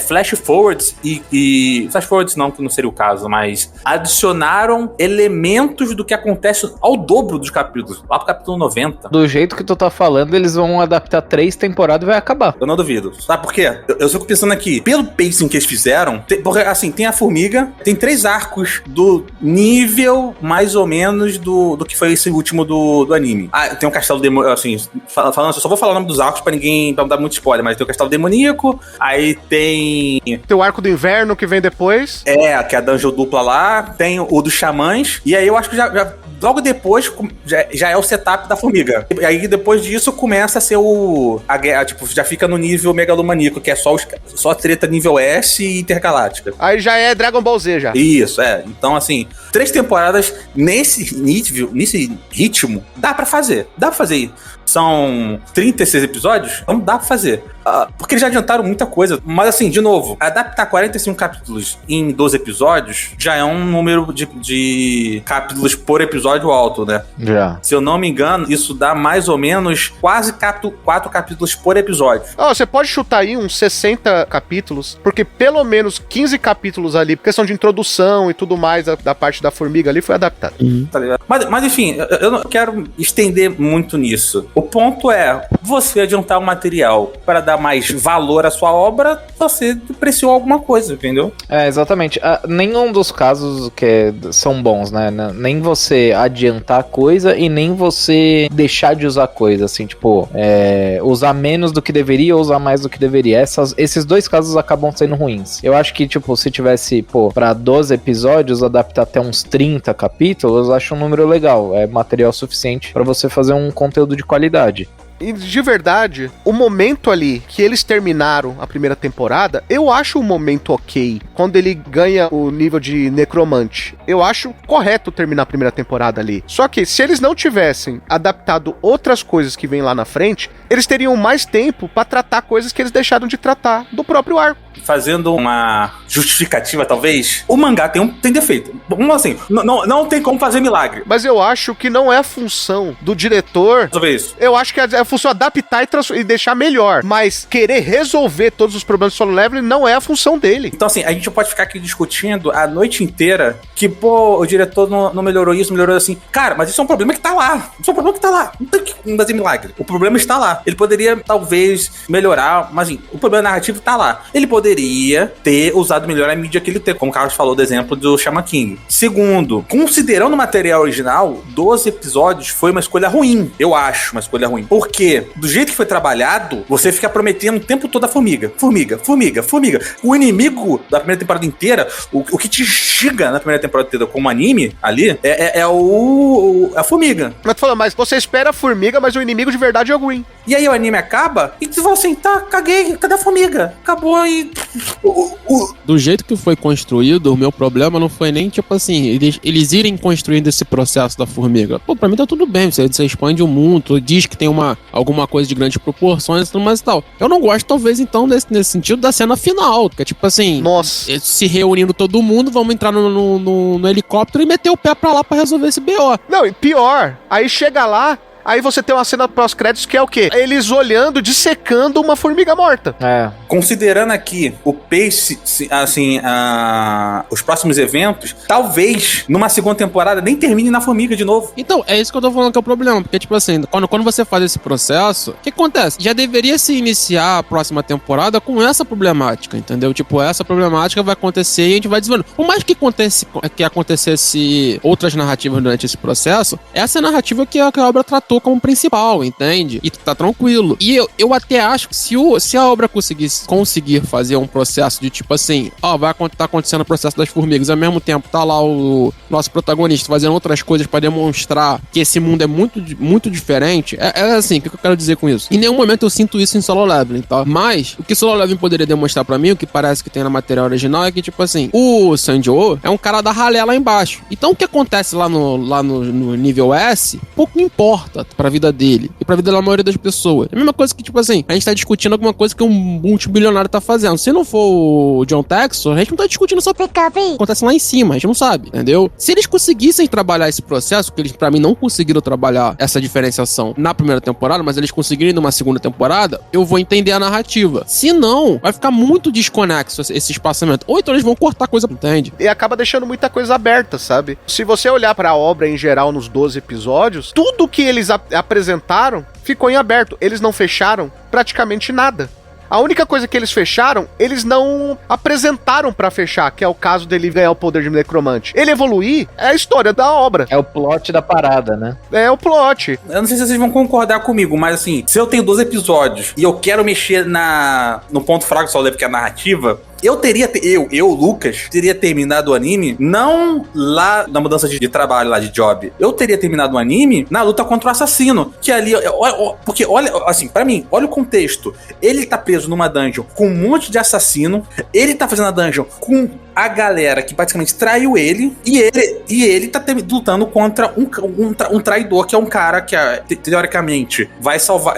flash forwards e flash forwards não, que não seria o caso, mas adicionaram elementos do que acontece ao dobro dos capítulos, lá pro capítulo 90. Do jeito que tu tá falando, eles vão adaptar 3 temporadas e vai acabar. Eu não duvido. Sabe por quê? Eu fico pensando aqui, pelo pacing que eles fizeram, porque, assim, tem a formiga, tem 3 arcos do nível, mais ou menos, do que foi esse último do anime. Tem um castelo demoníaco, assim, falando, eu só vou falar o nome dos arcos pra não dar muito spoiler, mas tem o castelo demoníaco, aí tem o arco do inverno que vem depois. Que é a dungeon dupla lá, tem o dos xamãs, e aí eu acho que já logo depois já é o setup da formiga. E aí depois disso começa a ser a guerra, tipo, já fica no nível megalomaníaco, que é só treta nível S e intergaláctica. Aí já é Dragon Ball Z já. Isso, Então, assim, 3 temporadas nesse nível, nesse ritmo, dá pra fazer. São 36 episódios, então dá pra fazer. Porque eles já adiantaram muita coisa. Mas assim, de novo, adaptar 45 capítulos em 12 episódios já é um número de capítulos por episódio alto, né? Já. Se eu não me engano, isso dá mais ou menos quase 4 capítulos por episódio. Você pode chutar aí uns 60 capítulos, porque pelo menos 15 capítulos ali, por questão de introdução e tudo mais da parte da formiga ali, foi adaptado. Tá ligado? Mas enfim, eu não quero estender muito nisso. O ponto é, você adiantar o material para dar mais valor à sua obra, você depreciou alguma coisa, entendeu? Exatamente. Nenhum dos casos são bons, né? Nem você adiantar coisa e nem você deixar de usar coisa, assim, tipo, usar menos do que deveria ou usar mais do que deveria. Esses 2 casos acabam sendo ruins. Eu acho que, tipo, se tivesse, pra 12 episódios, adaptar até uns 30 capítulos, eu acho um número legal. É material suficiente pra você fazer um conteúdo de qualidade. E de verdade, o momento ali que eles terminaram a primeira temporada, eu acho um momento ok. Quando ele ganha o nível de necromante, eu acho correto terminar a primeira temporada ali. Só que se eles não tivessem adaptado outras coisas que vêm lá na frente, eles teriam mais tempo pra tratar coisas que eles deixaram de tratar do próprio arco. Fazendo uma justificativa, talvez, o mangá tem defeito. Vamos assim, não tem como fazer milagre. Mas eu acho que não é a função do diretor resolver isso. Eu acho que é a função adaptar e deixar melhor. Mas querer resolver todos os problemas do Solo Leveling não é a função dele. Então, assim, a gente pode ficar aqui discutindo a noite inteira que, o diretor não melhorou isso, melhorou assim. Cara, mas isso é um problema que tá lá. Isso é um problema que tá lá. Não tem que fazer milagre. O problema está lá. Ele poderia, talvez, melhorar, mas, assim, o problema narrativo tá lá. Ele poderia ter usado melhor a mídia que ele tem, como o Carlos falou do exemplo do Shaman King. Segundo, considerando o material original, 12 episódios foi uma escolha ruim. Eu acho uma escolha ruim. Porque, do jeito que foi trabalhado, você fica prometendo o tempo todo a formiga. Formiga. O inimigo da primeira temporada inteira, o que te instiga na primeira temporada inteira como anime, ali, é a formiga. Mas tu falou, mas você espera a formiga, mas o inimigo de verdade é o Green. E aí o anime acaba e tu fala assim, tá, caguei, cadê a formiga? Acabou e Do jeito que foi construído, o meu problema não foi nem, tipo assim, eles irem construindo esse processo da formiga. Pô, pra mim tá tudo bem, você expande o mundo, diz que tem alguma coisa de grandes proporções e tudo mais e tal. Eu não gosto, talvez, então, nesse sentido, da cena final, que é tipo assim, nossa, se reunindo todo mundo, vamos entrar no helicóptero e meter o pé pra lá pra resolver esse BO. Não, e pior, aí chega lá, aí você tem uma cena pós-créditos que é o quê? Eles olhando, dissecando uma formiga morta. É. Considerando aqui o pace, assim, os próximos eventos, talvez numa segunda temporada nem termine na formiga de novo. Então, é isso que eu tô falando que é o problema. Porque, tipo assim, quando você faz esse processo, o que acontece? Já deveria se iniciar a próxima temporada com essa problemática, entendeu? Tipo, essa problemática vai acontecer e a gente vai desenvolvendo. Por mais que acontecesse outras narrativas durante esse processo, essa é a narrativa que a obra tratou como principal, entende? E tá tranquilo. E eu até acho que se a obra conseguir fazer um processo de tipo assim, vai tá acontecendo o processo das formigas, ao mesmo tempo tá lá o nosso protagonista fazendo outras coisas pra demonstrar que esse mundo é muito, muito diferente, é assim, o que eu quero dizer com isso? Em nenhum momento eu sinto isso em Solo Leveling, tá? Mas, o que Solo Leveling poderia demonstrar pra mim, o que parece que tem na material original, é que tipo assim, o Sanjo é um cara da ralé lá embaixo. Então o que acontece lá no nível S, pouco importa pra vida dele e pra vida da maioria das pessoas. É a mesma coisa que, tipo assim, a gente tá discutindo alguma coisa que um multibilionário tá fazendo. Se não for o John Texor, a gente não tá discutindo sobre o que acontece lá em cima, a gente não sabe, entendeu? Se eles conseguissem trabalhar esse processo, que eles pra mim não conseguiram trabalhar essa diferenciação na primeira temporada, mas eles conseguirem numa segunda temporada, eu vou entender a narrativa. Se não, vai ficar muito desconexo esse espaçamento. Ou então eles vão cortar coisa, entende? E acaba deixando muita coisa aberta, sabe? Se você olhar pra obra em geral nos 12 episódios, tudo que eles apresentaram ficou em aberto. Eles não fecharam praticamente nada. A única coisa que eles fecharam, eles não apresentaram pra fechar, que é o caso dele ganhar o poder de necromante. Ele evoluir é a história da obra. É o plot da parada, né? É o plot. Eu não sei se vocês vão concordar comigo, mas assim, se eu tenho 12 episódios e eu quero mexer no ponto fraco do Solo Leveling, que é a narrativa, eu, Lucas, teria terminado o anime não lá na mudança de trabalho lá de job. Eu teria terminado o anime na luta contra o assassino. Que ali, porque olha, assim, pra mim, olha o contexto. Ele tá preso numa dungeon com um monte de assassino. Ele tá fazendo a dungeon com a galera que praticamente traiu ele. E ele tá lutando contra um traidor, que é um cara que teoricamente vai salvar,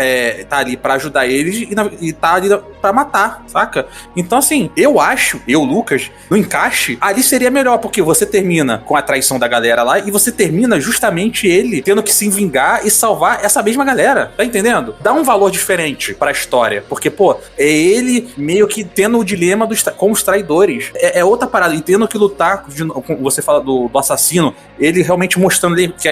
tá ali pra ajudar eles e tá ali pra matar, saca? Então assim, eu acho, Lucas, no encaixe, ali seria melhor, porque você termina com a traição da galera lá e você termina justamente ele tendo que se vingar e salvar essa mesma galera, tá entendendo? Dá um valor diferente pra história, porque, pô, é ele meio que tendo o dilema com os traidores. É outra parada, e tendo que lutar, você fala do assassino, ele realmente mostrando ali que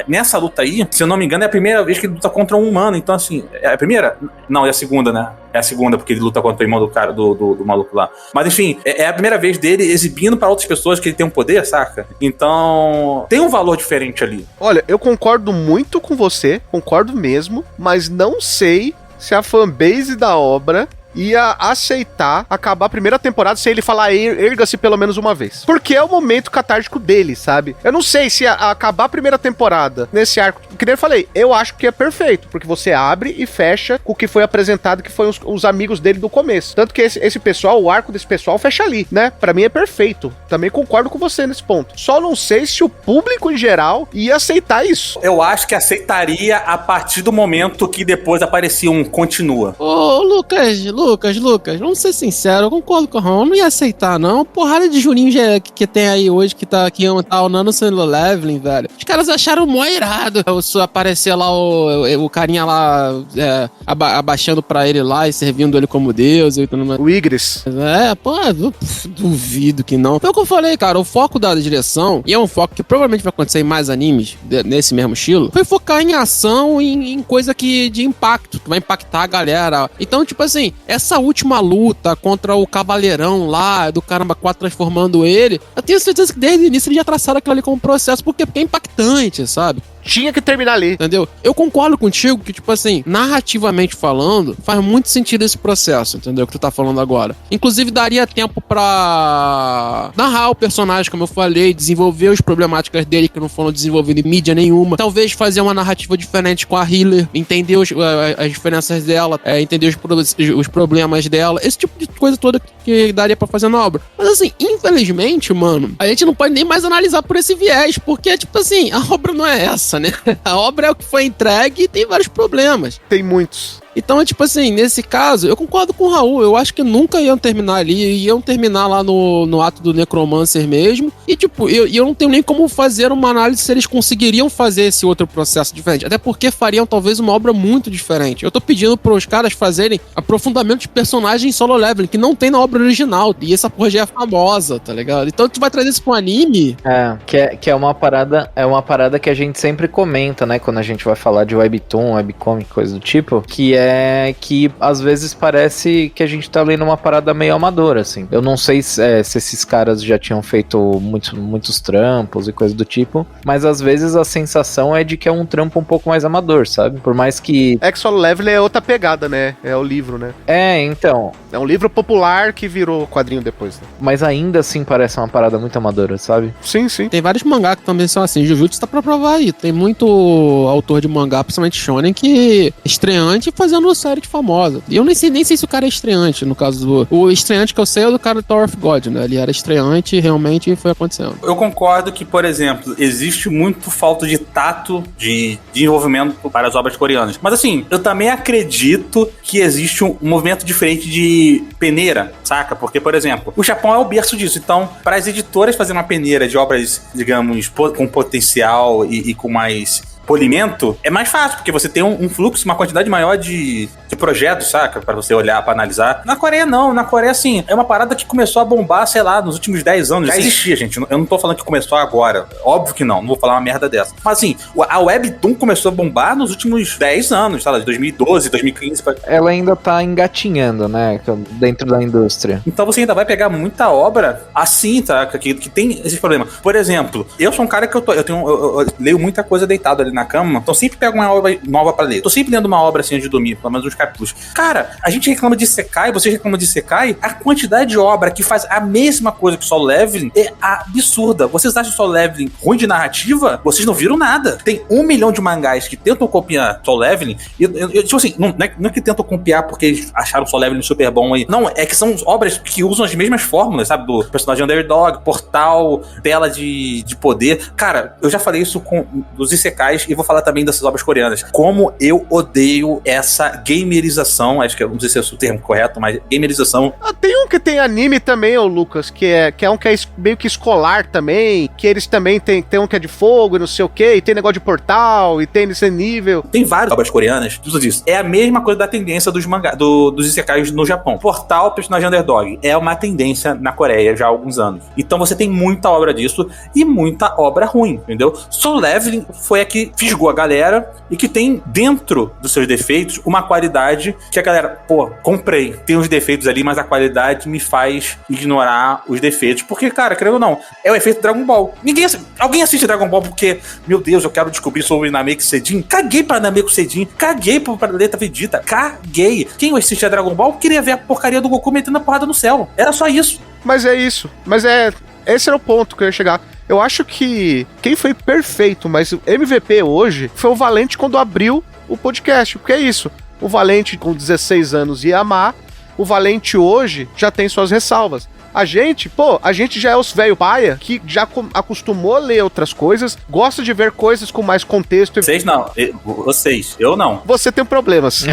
nessa luta aí, se eu não me engano, é a primeira vez que ele luta contra um humano, então assim, é a primeira? Não, é a segunda, né? É a segunda, porque ele luta contra o irmão do cara, do maluco lá. Mas enfim, é a primeira vez dele exibindo pra outras pessoas que ele tem um poder, saca? Então, tem um valor diferente ali. Olha, eu concordo muito com você, concordo mesmo, mas não sei se a fanbase da obra ia aceitar acabar a primeira temporada sem ele falar erga-se pelo menos uma vez. Porque é o momento catártico dele, sabe? Eu não sei se acabar a primeira temporada nesse arco, que nem eu falei, eu acho que é perfeito, porque você abre e fecha com o que foi apresentado, que foi os amigos dele do começo. Tanto que esse pessoal, o arco desse pessoal fecha ali, né? Pra mim é perfeito. Também concordo com você nesse ponto. Só não sei se o público em geral ia aceitar isso. Eu acho que aceitaria a partir do momento que depois aparecia um continua. Ô, Lucas, vamos ser sinceros, eu concordo com o Ron, eu não ia aceitar, não. Porrada de juninho que tem aí hoje, que tá o Nano Solo Leveling, velho. Os caras acharam mó irado aparecer lá o carinha lá, abaixando pra ele lá e servindo ele como Deus e tudo mais. O Igris. Duvido que não. Foi o que eu falei, cara, o foco da direção, e é um foco que provavelmente vai acontecer em mais animes nesse mesmo estilo, foi focar em ação, em coisa de impacto, que vai impactar a galera. Então, tipo assim, essa última luta contra o Cavaleirão lá, do Caramba 4 transformando ele, eu tenho certeza que desde o início eles já traçaram aquilo ali como processo. Por quê? Porque é impactante, sabe? Tinha que terminar ali. Entendeu? Eu concordo contigo que, tipo assim, narrativamente falando, faz muito sentido esse processo, entendeu? Que tu tá falando agora. Inclusive, daria tempo pra amarrar o personagem, como eu falei, desenvolver as problemáticas dele que não foram desenvolvidas em mídia nenhuma, talvez fazer uma narrativa diferente com a Healer, entender as diferenças dela, entender os problemas dela, esse tipo de coisa toda que daria pra fazer na obra. Mas assim, infelizmente, mano, a gente não pode nem mais analisar por esse viés, porque, tipo assim, a obra não é essa, né? A obra é o que foi entregue e tem vários problemas. Tem muitos. Então, tipo assim, nesse caso, eu concordo com o Raul. Eu acho que nunca iam terminar ali. Iam terminar lá no ato do Necromancer mesmo. E, tipo, eu não tenho nem como fazer uma análise se eles conseguiriam fazer esse outro processo diferente. Até porque fariam, talvez, uma obra muito diferente. Eu tô pedindo pros caras fazerem aprofundamento de personagens solo leveling, que não tem na obra original. E essa porra já é famosa, tá ligado? Então, tu vai trazer isso pro anime. Que é uma parada que a gente sempre comenta, né? Quando a gente vai falar de webtoon, webcomic, coisa do tipo. Que às vezes parece que a gente tá lendo uma parada meio amadora, assim. Eu não sei se esses caras já tinham feito muitos trampos e coisa do tipo, mas às vezes a sensação é de que é um trampo um pouco mais amador, sabe? Por mais que... Solo Leveling é outra pegada, né? É o livro, né? Então... É um livro popular que virou quadrinho depois, né? Mas ainda assim parece uma parada muito amadora, sabe? Sim, sim. Tem vários mangá que também são assim. Jujutsu tá pra provar aí. Tem muito autor de mangá, principalmente shonen, que é estreante fazendo série de famosa. E eu nem sei se o cara é estreante, no caso do... O estreante que eu sei é o do cara do Tower of God, né? Ele era estreante e realmente foi acontecendo. Eu concordo que, por exemplo, existe muito falta de tato de desenvolvimento para as obras coreanas. Mas assim, eu também acredito que existe um movimento diferente de peneira, saca? Porque, por exemplo, o Japão é o berço disso. Então, para as editoras fazerem uma peneira de obras, digamos, com potencial e com mais polimento, é mais fácil, porque você tem um fluxo, uma quantidade maior de projetos, saca? Pra você olhar, pra analisar. Na Coreia, não. Na Coreia, assim, é uma parada que começou a bombar, sei lá, nos últimos 10 anos. Já existia, gente. Eu não tô falando que começou agora. Óbvio que não. Não vou falar uma merda dessa. Mas, assim, a Webtoon começou a bombar nos últimos 10 anos, sei lá, de 2012, 2015. Ela ainda tá engatinhando, né? Dentro da indústria. Então você ainda vai pegar muita obra assim, tá? Que tem esse problema. Por exemplo, eu sou um cara que eu leio muita coisa deitado ali na cama, então sempre pego uma obra nova pra ler. Tô sempre lendo uma obra assim antes de dormir, pelo menos uns capítulos. Cara, a gente reclama de Isekai, vocês reclamam de Isekai, a quantidade de obra que faz a mesma coisa que o Solo Leveling é absurda. Vocês acham o Solo Leveling ruim de narrativa? Vocês não viram nada. Tem 1 milhão de mangás que tentam copiar Solo Leveling, e tipo assim, não é que tentam copiar porque eles acharam o Solo Leveling super bom aí. Não, é que são obras que usam as mesmas fórmulas, sabe? Do personagem underdog, portal, tela de poder. Cara, eu já falei isso dos Isekais e vou falar também dessas obras coreanas. Como eu odeio essa gamerização, acho que eu não sei se é o termo correto, mas gamerização. Tem um que tem anime também, ô Lucas, que é um que é meio que escolar também, que eles também tem um que é de fogo e não sei o que, e tem negócio de portal, e tem nesse nível. Tem várias obras coreanas, tudo isso. É a mesma coisa da tendência dos mangá, dos isekais no Japão. Portal, personagem underdog, é uma tendência na Coreia já há alguns anos. Então você tem muita obra disso e muita obra ruim, entendeu? Solo Leveling foi a que fisgou a galera e que tem dentro dos seus defeitos uma qualidade que a galera, pô, comprei. Tem uns defeitos ali, mas a qualidade me faz ignorar os defeitos. Porque, cara, querendo ou não, é o efeito Dragon Ball. Alguém assiste Dragon Ball porque, meu Deus, eu quero descobrir sobre Namekusei. Caguei pra Namekusei. Caguei pra Planeta Vegeta. Caguei. Quem assistia Dragon Ball queria ver a porcaria do Goku metendo a porrada no céu. Era só isso. Mas é isso. Esse era o ponto que eu ia chegar. Eu acho que quem foi perfeito, mas o MVP hoje foi o Valente quando abriu o podcast. Porque é isso. O Valente com 16 anos ia amar. O Valente hoje já tem suas ressalvas. A gente já é os velho paia que já acostumou a ler outras coisas, gosta de ver coisas com mais contexto. Vocês não, eu não. Você tem problemas.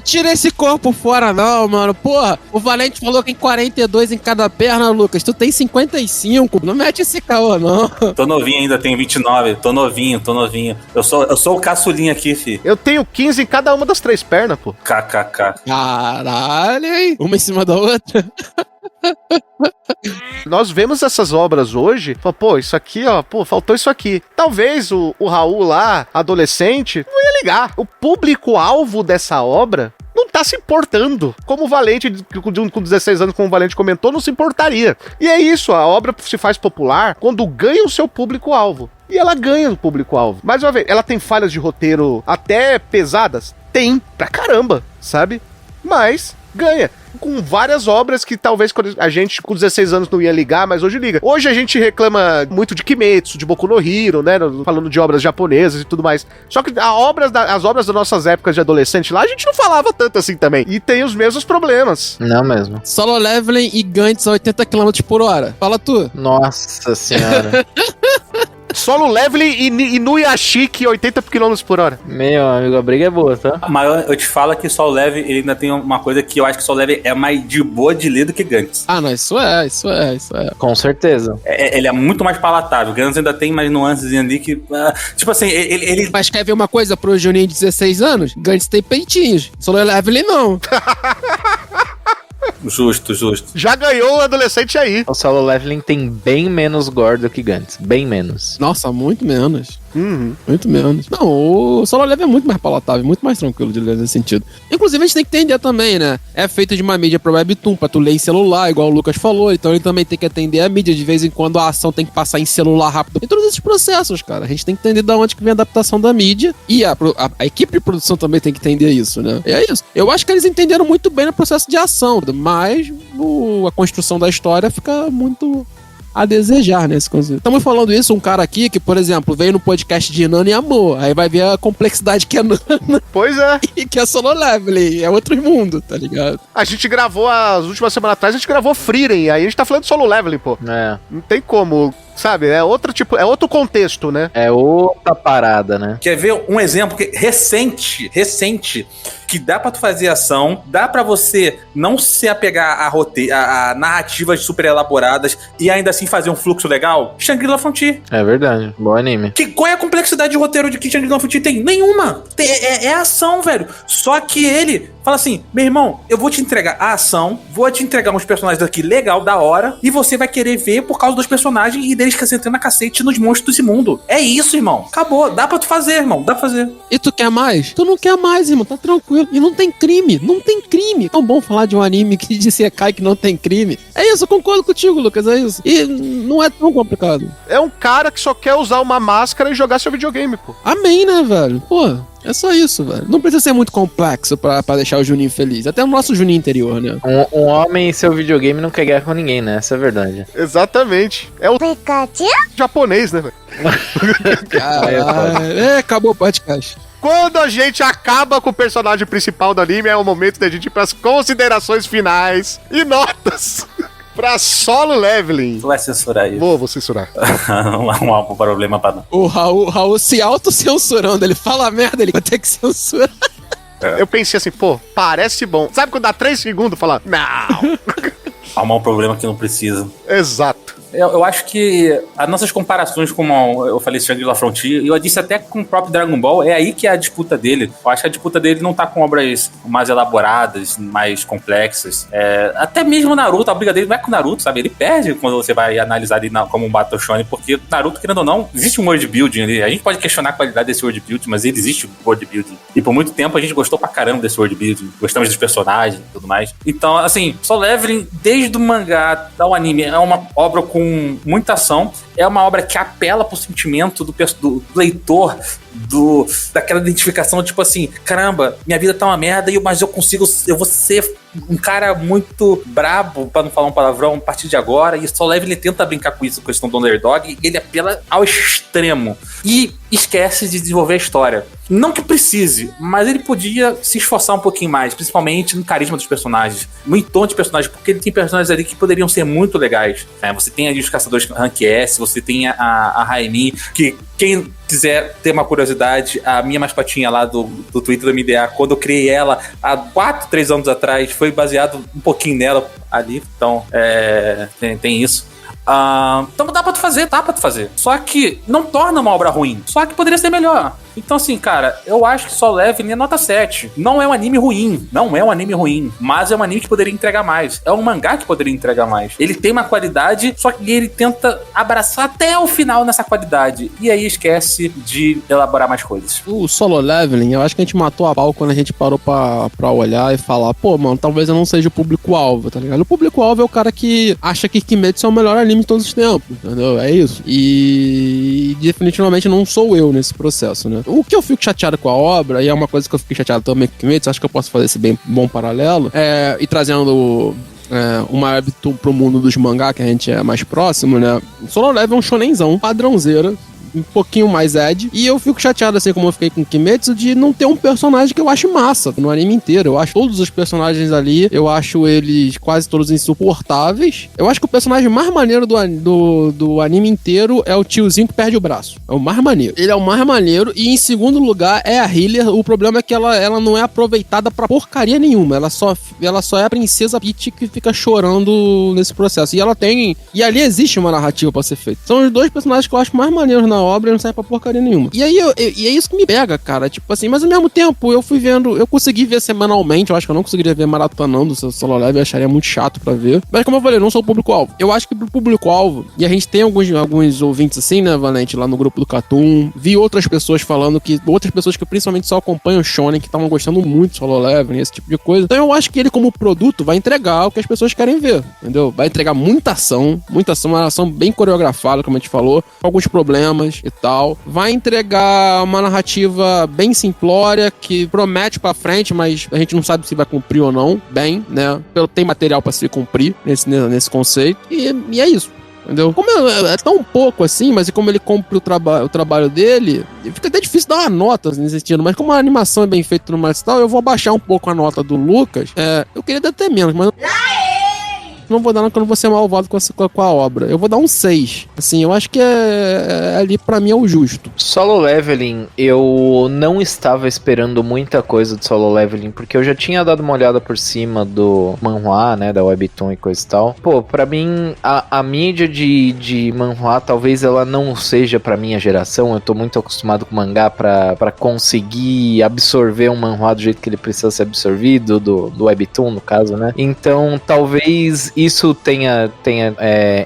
Tira esse corpo fora não, mano. Porra, o Valente falou que tem 42 em cada perna, Lucas. Tu tem 55. Não mete esse caô, não. Tô novinho ainda, tenho 29. Tô novinho. Eu sou o caçulinha aqui, fi. Eu tenho 15 em cada uma das 3 pernas, pô. KKK. Caralho, hein? Uma em cima da outra. Nós vemos essas obras hoje, isso aqui, faltou isso aqui. Talvez o Raul lá, adolescente, não ia ligar. O público-alvo dessa obra não tá se importando. Como o Valente, com 16 anos, como o Valente comentou, não se importaria. E é isso, a obra se faz popular quando ganha o seu público-alvo. E ela ganha o público-alvo. Mais uma vez, ela tem falhas de roteiro até pesadas? Tem, pra caramba, sabe? Mas ganha. Com várias obras que talvez a gente com 16 anos não ia ligar, mas hoje liga. Hoje a gente reclama muito de Kimetsu, de Boku no Hero, né? Falando de obras japonesas e tudo mais. Só que as obras das nossas épocas de adolescente lá, a gente não falava tanto assim também. E tem os mesmos problemas. Não mesmo. Solo Leveling e Gantz a 80 km por hora. Fala tu. Nossa senhora. Solo Leveling e Inuyashiki 80 km por hora. Meu amigo, a briga é boa, tá? Mas eu te falo que Solo Leveling, ele ainda tem uma coisa que eu acho que Solo Leveling é mais de boa de ler do que Gantz. Ah, não, isso é. Com certeza. Ele é muito mais palatável. Gantz ainda tem mais nuances ali que... tipo assim, ele... Mas quer ver uma coisa pro Juninho de 16 anos? Gantz tem peitinhos. Solo Leveling não. Justo. Já ganhou o adolescente aí. O Solo Leveling tem bem menos gore do que Gantz. Bem menos. Nossa, muito menos. Uhum. Muito menos. Não, o Solo Leveling é muito mais palatável, muito mais tranquilo de ler nesse sentido. Inclusive, a gente tem que entender também, né? É feito de uma mídia pro Webtoon, pra tu ler em celular, igual o Lucas falou. Então ele também tem que atender a mídia. De vez em quando a ação tem que passar em celular rápido. Tem todos esses processos, cara. A gente tem que entender de onde que vem a adaptação da mídia. E a equipe de produção também tem que entender isso, né? E é isso. Eu acho que eles entenderam muito bem no processo de ação, mas a construção da história fica muito a desejar, né? Estamos falando isso, um cara aqui que, por exemplo, veio no podcast de Nana e amou. Aí vai ver a complexidade que é Nana. Pois é. E que é Solo Leveling. É outro mundo, tá ligado? A gente gravou, as últimas semanas atrás, a gente gravou Frieren. Aí a gente tá falando de Solo Leveling, pô. É. Não tem como, sabe? É outro tipo, é outro contexto, né? É outra parada, né? Quer ver um exemplo recente, que dá pra tu fazer ação, dá pra você não se apegar a narrativas super elaboradas e ainda assim fazer um fluxo legal? Shangri-La Frontier. É verdade. Bom anime. Qual é a complexidade de roteiro de que Shangri-La Frontier tem? Nenhuma. É ação, velho. Só que ele fala assim, meu irmão, eu vou te entregar a ação, vou te entregar uns personagens aqui legal, da hora, e você vai querer ver por causa dos personagens e deles sentando a cacete nos monstros desse mundo. É isso, irmão. Acabou. Dá pra tu fazer, irmão. Dá pra fazer. E tu quer mais? Tu não quer mais, irmão. Tá tranquilo. E não tem crime. Não tem crime. É tão bom falar de um anime que de Sekai que não tem crime. É isso, eu concordo contigo, Lucas. É isso. E não é tão complicado. É um cara que só quer usar uma máscara e jogar seu videogame, pô. Amém, né, velho? Pô, é só isso, velho. Não precisa ser muito complexo pra deixar o Juninho feliz. Até o nosso Juninho interior, né? Um homem e seu videogame não quer guerra com ninguém, né? Essa é a verdade. Exatamente. É o japonês, né, velho? Acabou o podcast. Quando a gente acaba com o personagem principal do anime, é o momento da gente ir pras considerações finais e notas pra Solo Leveling. Tu vai censurar isso. Vou censurar. Não há problema pra não. O Raul se autocensurando. Ele fala merda, ele vai ter que censurar. Eu pensei assim, pô, parece bom. Sabe quando dá 3 segundos falar, não. Arrumar um problema que não precisa. Exato. Eu acho que as nossas comparações, como eu falei, Shangri-La Frontier, e eu disse até com o próprio Dragon Ball, é aí que é a disputa dele. Eu acho que a disputa dele não tá com obras mais elaboradas, mais complexas. Até mesmo Naruto, a briga dele não é com Naruto, sabe? Ele perde quando você vai analisar ele como um Battle Shonen, porque Naruto, querendo ou não, existe um world building ali. A gente pode questionar a qualidade desse world building, mas ele existe um world building. E por muito tempo a gente gostou pra caramba desse world building. Gostamos dos personagens e tudo mais. Então, assim, Solo Leveling, desde o mangá ao anime, é uma obra com muita ação, é uma obra que apela pro sentimento do leitor, daquela identificação, tipo assim, caramba, minha vida tá uma merda, mas eu vou ser um cara muito brabo, pra não falar um palavrão, a partir de agora, e Solo Leveling ele tenta brincar com isso, com a questão do underdog, e ele apela ao extremo, e esquece de desenvolver a história. Não que precise, mas ele podia se esforçar um pouquinho mais, principalmente no carisma dos personagens, no tom de personagens, porque ele tem personagens ali que poderiam ser muito legais. Você tem ali os caçadores Rank S, você tem a Raimi, que quem quiser ter uma curiosidade, a minha mascotinha lá do Twitter do MDA, quando eu criei ela há 3 anos atrás, foi baseado um pouquinho nela ali, então tem isso. Então dá pra tu fazer. Só que não torna uma obra ruim. Só que poderia ser melhor. Então assim, cara, eu acho que Solo Leveling é nota 7. Não é um anime ruim. Mas é um anime que poderia entregar mais. É um mangá que poderia entregar mais. Ele tem uma qualidade, só que ele tenta abraçar até o final nessa qualidade. E aí esquece de elaborar mais coisas. O Solo Leveling, eu acho que a gente matou a pau quando a gente parou pra olhar e falar, pô, mano, talvez eu não seja o público-alvo, tá ligado? O público-alvo é o cara que acha que Kimetsu é o melhor anime de todos os tempos, entendeu? É isso. E definitivamente não sou eu nesse processo, né? O que eu fico chateado com a obra, e é uma coisa que eu fiquei chateado também com o Kimetsu, acho que eu posso fazer esse bom paralelo, e trazendo uma webtoon pro mundo dos mangá, que a gente é mais próximo, né? Solo Level é um shonenzão, padrãozeira, um pouquinho mais Ed. E eu fico chateado, assim como eu fiquei com Kimetsu, de não ter um personagem que eu acho massa no anime inteiro. Eu acho todos os personagens ali, eu acho eles quase todos insuportáveis. Eu acho que o personagem mais maneiro do anime inteiro é o tiozinho que perde o braço. É o mais maneiro. Ele é o mais maneiro. E em segundo lugar é a Healer. O problema é que ela não é aproveitada pra porcaria nenhuma. Ela só é a princesa Peach que fica chorando nesse processo. E ali existe uma narrativa pra ser feita. São os dois personagens que eu acho mais maneiros na obra e não sai pra porcaria nenhuma. E aí, e é isso que me pega, cara. Tipo assim, mas ao mesmo tempo, eu consegui ver semanalmente. Eu acho que eu não conseguiria ver maratonando o Solo Level, eu acharia muito chato pra ver. Mas como eu falei, eu não sou o público-alvo. Eu acho que pro público-alvo, e a gente tem alguns ouvintes assim, né, Valente, lá no grupo do Catum. Vi outras pessoas falando outras pessoas que principalmente só acompanham o Shonen, que estavam gostando muito do Solo Level e esse tipo de coisa. Então eu acho que ele, como produto, vai entregar o que as pessoas querem ver, entendeu? Vai entregar muita ação, uma ação bem coreografada, como a gente falou, com alguns problemas e tal. Vai entregar uma narrativa bem simplória, que promete pra frente, mas a gente não sabe se vai cumprir ou não, bem, né? Tem material pra se cumprir nesse conceito. E é isso. Entendeu? Como é tão pouco assim, mas como ele cumpre o trabalho dele, fica até difícil dar uma nota nesse sentido. Mas como a animação é bem feita no mais tal, eu vou abaixar um pouco a nota do Lucas. Eu queria dar até menos, mas não vou dar não, porque eu não vou ser malvado com a obra. Eu vou dar um 6. Assim, eu acho que ali pra mim é o justo. Solo Leveling, eu não estava esperando muita coisa de Solo Leveling, porque eu já tinha dado uma olhada por cima do manhwa, né, da webtoon e coisa e tal. Pô, pra mim, a mídia de manhwa, talvez ela não seja pra minha geração. Eu tô muito acostumado com mangá pra conseguir absorver um manhwa do jeito que ele precisa ser absorvido, do webtoon, no caso, né. Então, talvez isso tenha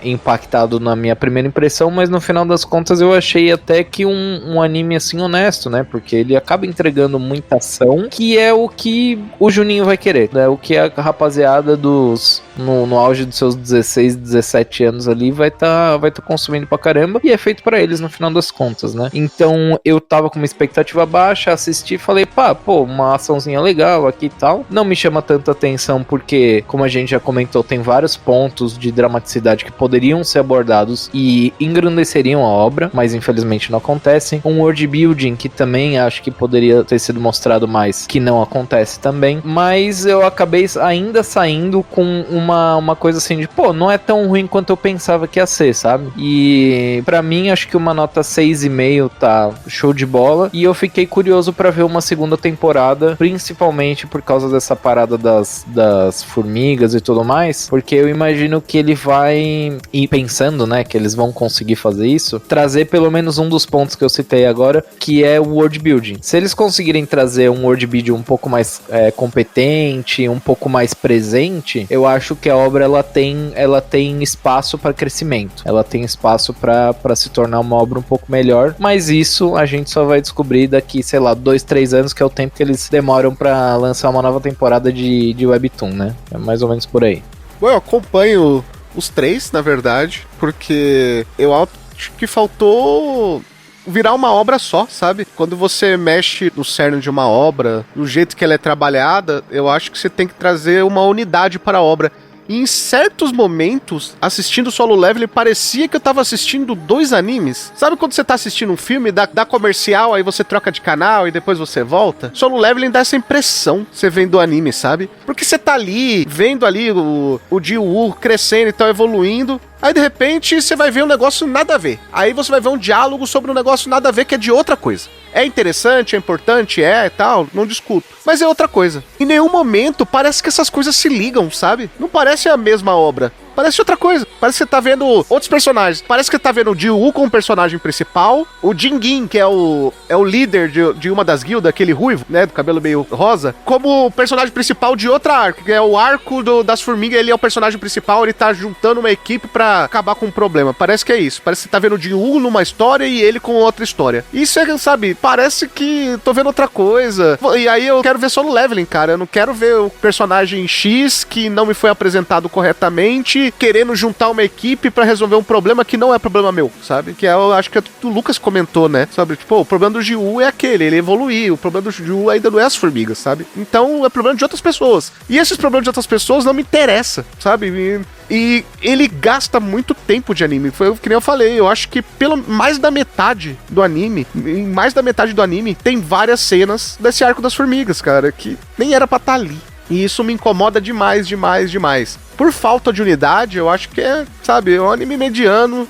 impactado na minha primeira impressão, mas no final das contas eu achei até que um anime assim honesto, né? Porque ele acaba entregando muita ação, que é o que o Juninho vai querer, né? O que a rapaziada no auge dos seus 16, 17 anos ali vai tá consumindo pra caramba, e é feito pra eles no final das contas, né? Então eu tava com uma expectativa baixa, assisti e falei, uma açãozinha legal aqui e tal. Não me chama tanta atenção porque, como a gente já comentou, tem vários pontos de dramaticidade que poderiam ser abordados e engrandeceriam a obra, mas infelizmente não acontecem. Um world building que também acho que poderia ter sido mostrado mais, que não acontece também, mas eu acabei ainda saindo com uma coisa assim de, não é tão ruim quanto eu pensava que ia ser, sabe? E pra mim, acho que uma nota 6,5 tá show de bola, e eu fiquei curioso pra ver uma segunda temporada, principalmente por causa dessa parada das formigas e tudo mais, porque eu imagino que ele vai ir pensando, né, que eles vão conseguir fazer isso, trazer pelo menos um dos pontos que eu citei agora, que é o world building. Se eles conseguirem trazer um world building um pouco mais competente, um pouco mais presente, eu acho que a obra ela tem espaço para crescimento, ela tem espaço para se tornar uma obra um pouco melhor, mas isso a gente só vai descobrir daqui, sei lá, 2-3 anos, que é o tempo que eles demoram para lançar uma nova temporada de webtoon, né? É mais ou menos por aí. Bom, eu acompanho os três, na verdade, porque eu acho que faltou virar uma obra só, sabe? Quando você mexe no cerne de uma obra, do jeito que ela é trabalhada, eu acho que você tem que trazer uma unidade para a obra. E em certos momentos, assistindo Solo Leveling, parecia que eu tava assistindo 2 animes. Sabe quando você tá assistindo um filme, dá comercial, aí você troca de canal e depois você volta? Solo Leveling dá essa impressão, você vendo o anime, sabe? Porque você tá ali, vendo ali o Ji-woo crescendo e tal, evoluindo. Aí de repente você vai ver um negócio nada a ver. Aí você vai ver um diálogo sobre um negócio nada a ver que é de outra coisa. É interessante, é importante, e tal, não discuto. Mas é outra coisa. Em nenhum momento parece que essas coisas se ligam, sabe? Não parece a mesma obra. Parece outra coisa. Parece que você tá vendo outros personagens. Parece que você tá vendo o Ji-woo como personagem principal. O Jin-gin, que é o líder de uma das guildas, aquele ruivo, né? Do cabelo meio rosa. Como personagem principal de outra arco, que é o arco das formigas. Ele é o personagem principal. Ele tá juntando uma equipe pra acabar com um problema. Parece que é isso. Parece que você tá vendo o Ji-woo numa história e ele com outra história. Isso é, sabe, parece que tô vendo outra coisa. E aí eu quero ver Solo Leveling, cara. Eu não quero ver o personagem X que não me foi apresentado corretamente simplesmente querendo juntar uma equipe pra resolver um problema que não é problema meu, sabe? Que é, eu acho que o Lucas comentou, né? Sabe? Tipo, o problema do Jiu é aquele, ele evoluiu. O problema do Jiu ainda não é as formigas, sabe? Então é problema de outras pessoas. E esses problemas de outras pessoas não me interessam, sabe? E ele gasta muito tempo de anime. Foi o que nem eu falei. Eu acho que pelo mais da metade do anime, em mais da metade do anime, tem várias cenas desse arco das formigas, cara, que nem era pra estar ali. E isso me incomoda demais, demais, demais. Por falta de unidade, eu acho que é, sabe, um anime mediano.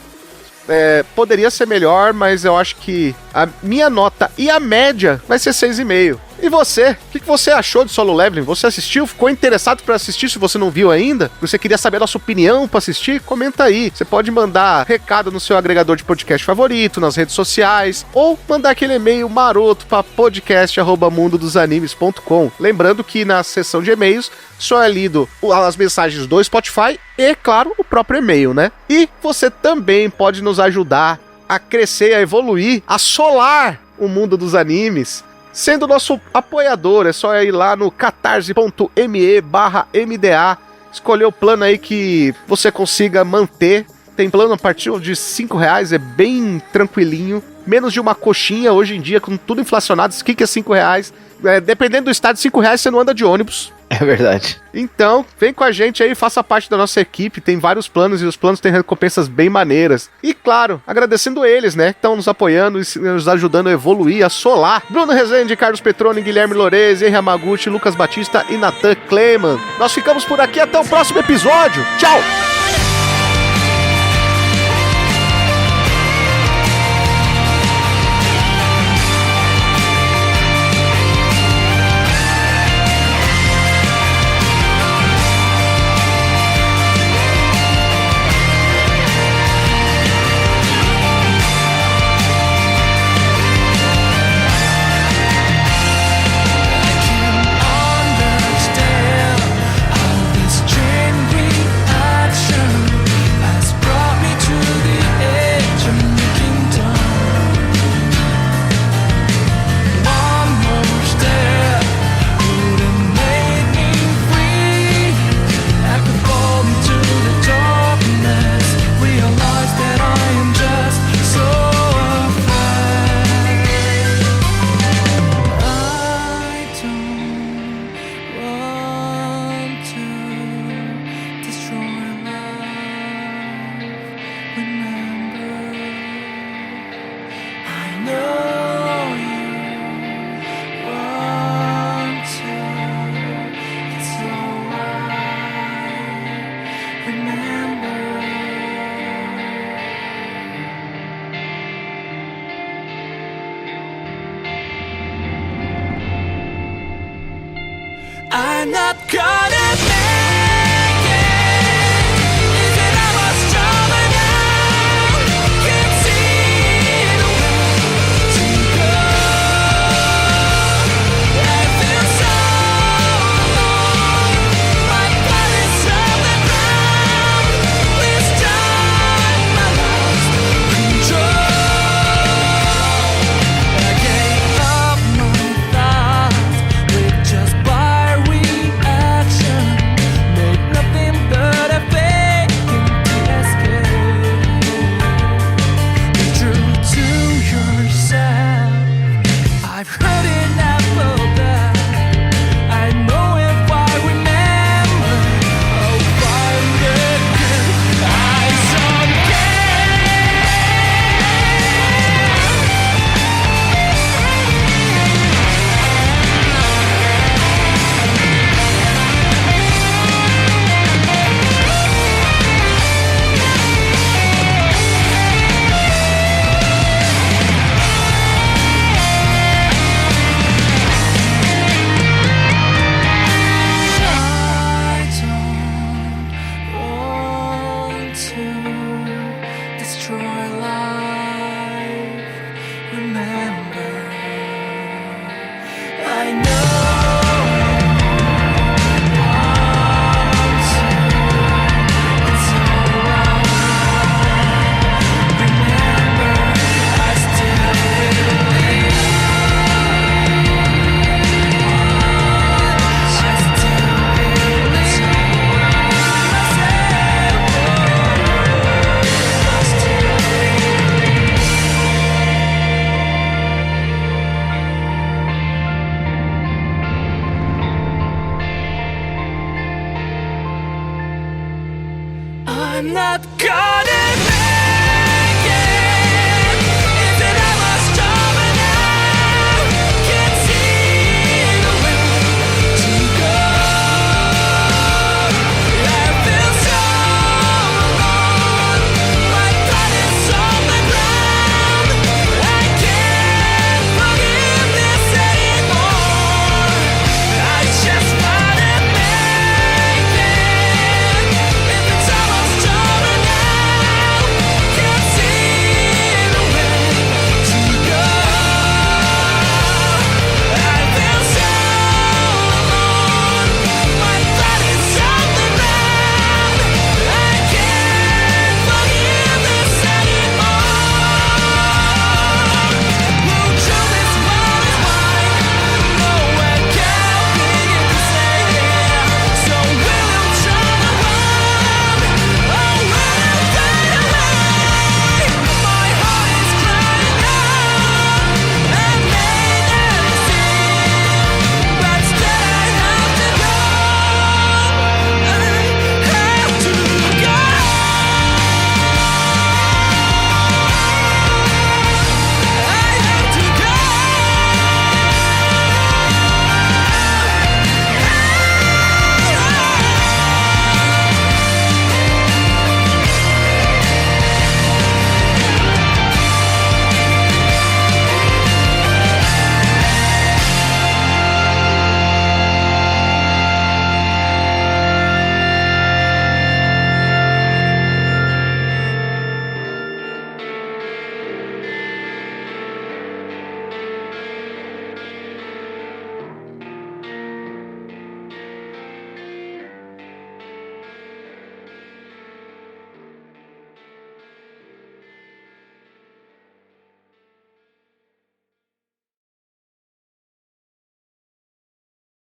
Poderia ser melhor, mas eu acho que a minha nota e a média vai ser 6,5. E você? O que você achou de Solo Leveling? Você assistiu? Ficou interessado pra assistir se você não viu ainda? Você queria saber a nossa opinião pra assistir? Comenta aí. Você pode mandar recado no seu agregador de podcast favorito, nas redes sociais, ou mandar aquele e-mail maroto pra podcast@mundodosanimes.com. Lembrando que na seção de e-mails só é lido as mensagens do Spotify e, claro, o próprio e-mail, né? E você também pode nos ajudar a crescer, a evoluir, a solar o mundo dos animes, sendo nosso apoiador. É só ir lá no catarse.me/MDA, escolher o plano aí que você consiga manter. Tem plano a partir de R$5, é bem tranquilinho, menos de uma coxinha hoje em dia, com tudo inflacionado. O que é R$5? Dependendo do estado, R$5 você não anda de ônibus. É verdade. Então, vem com a gente aí, faça parte da nossa equipe. Tem vários planos e os planos têm recompensas bem maneiras. E claro, agradecendo eles, né, que estão nos apoiando e nos ajudando a evoluir, a solar. Bruno Rezende, Carlos Petroni, Guilherme Lorese, Henry Yamaguchi, Lucas Batista e Nathan Kleman. Nós ficamos por aqui, até o próximo episódio. Tchau! I'm not gone.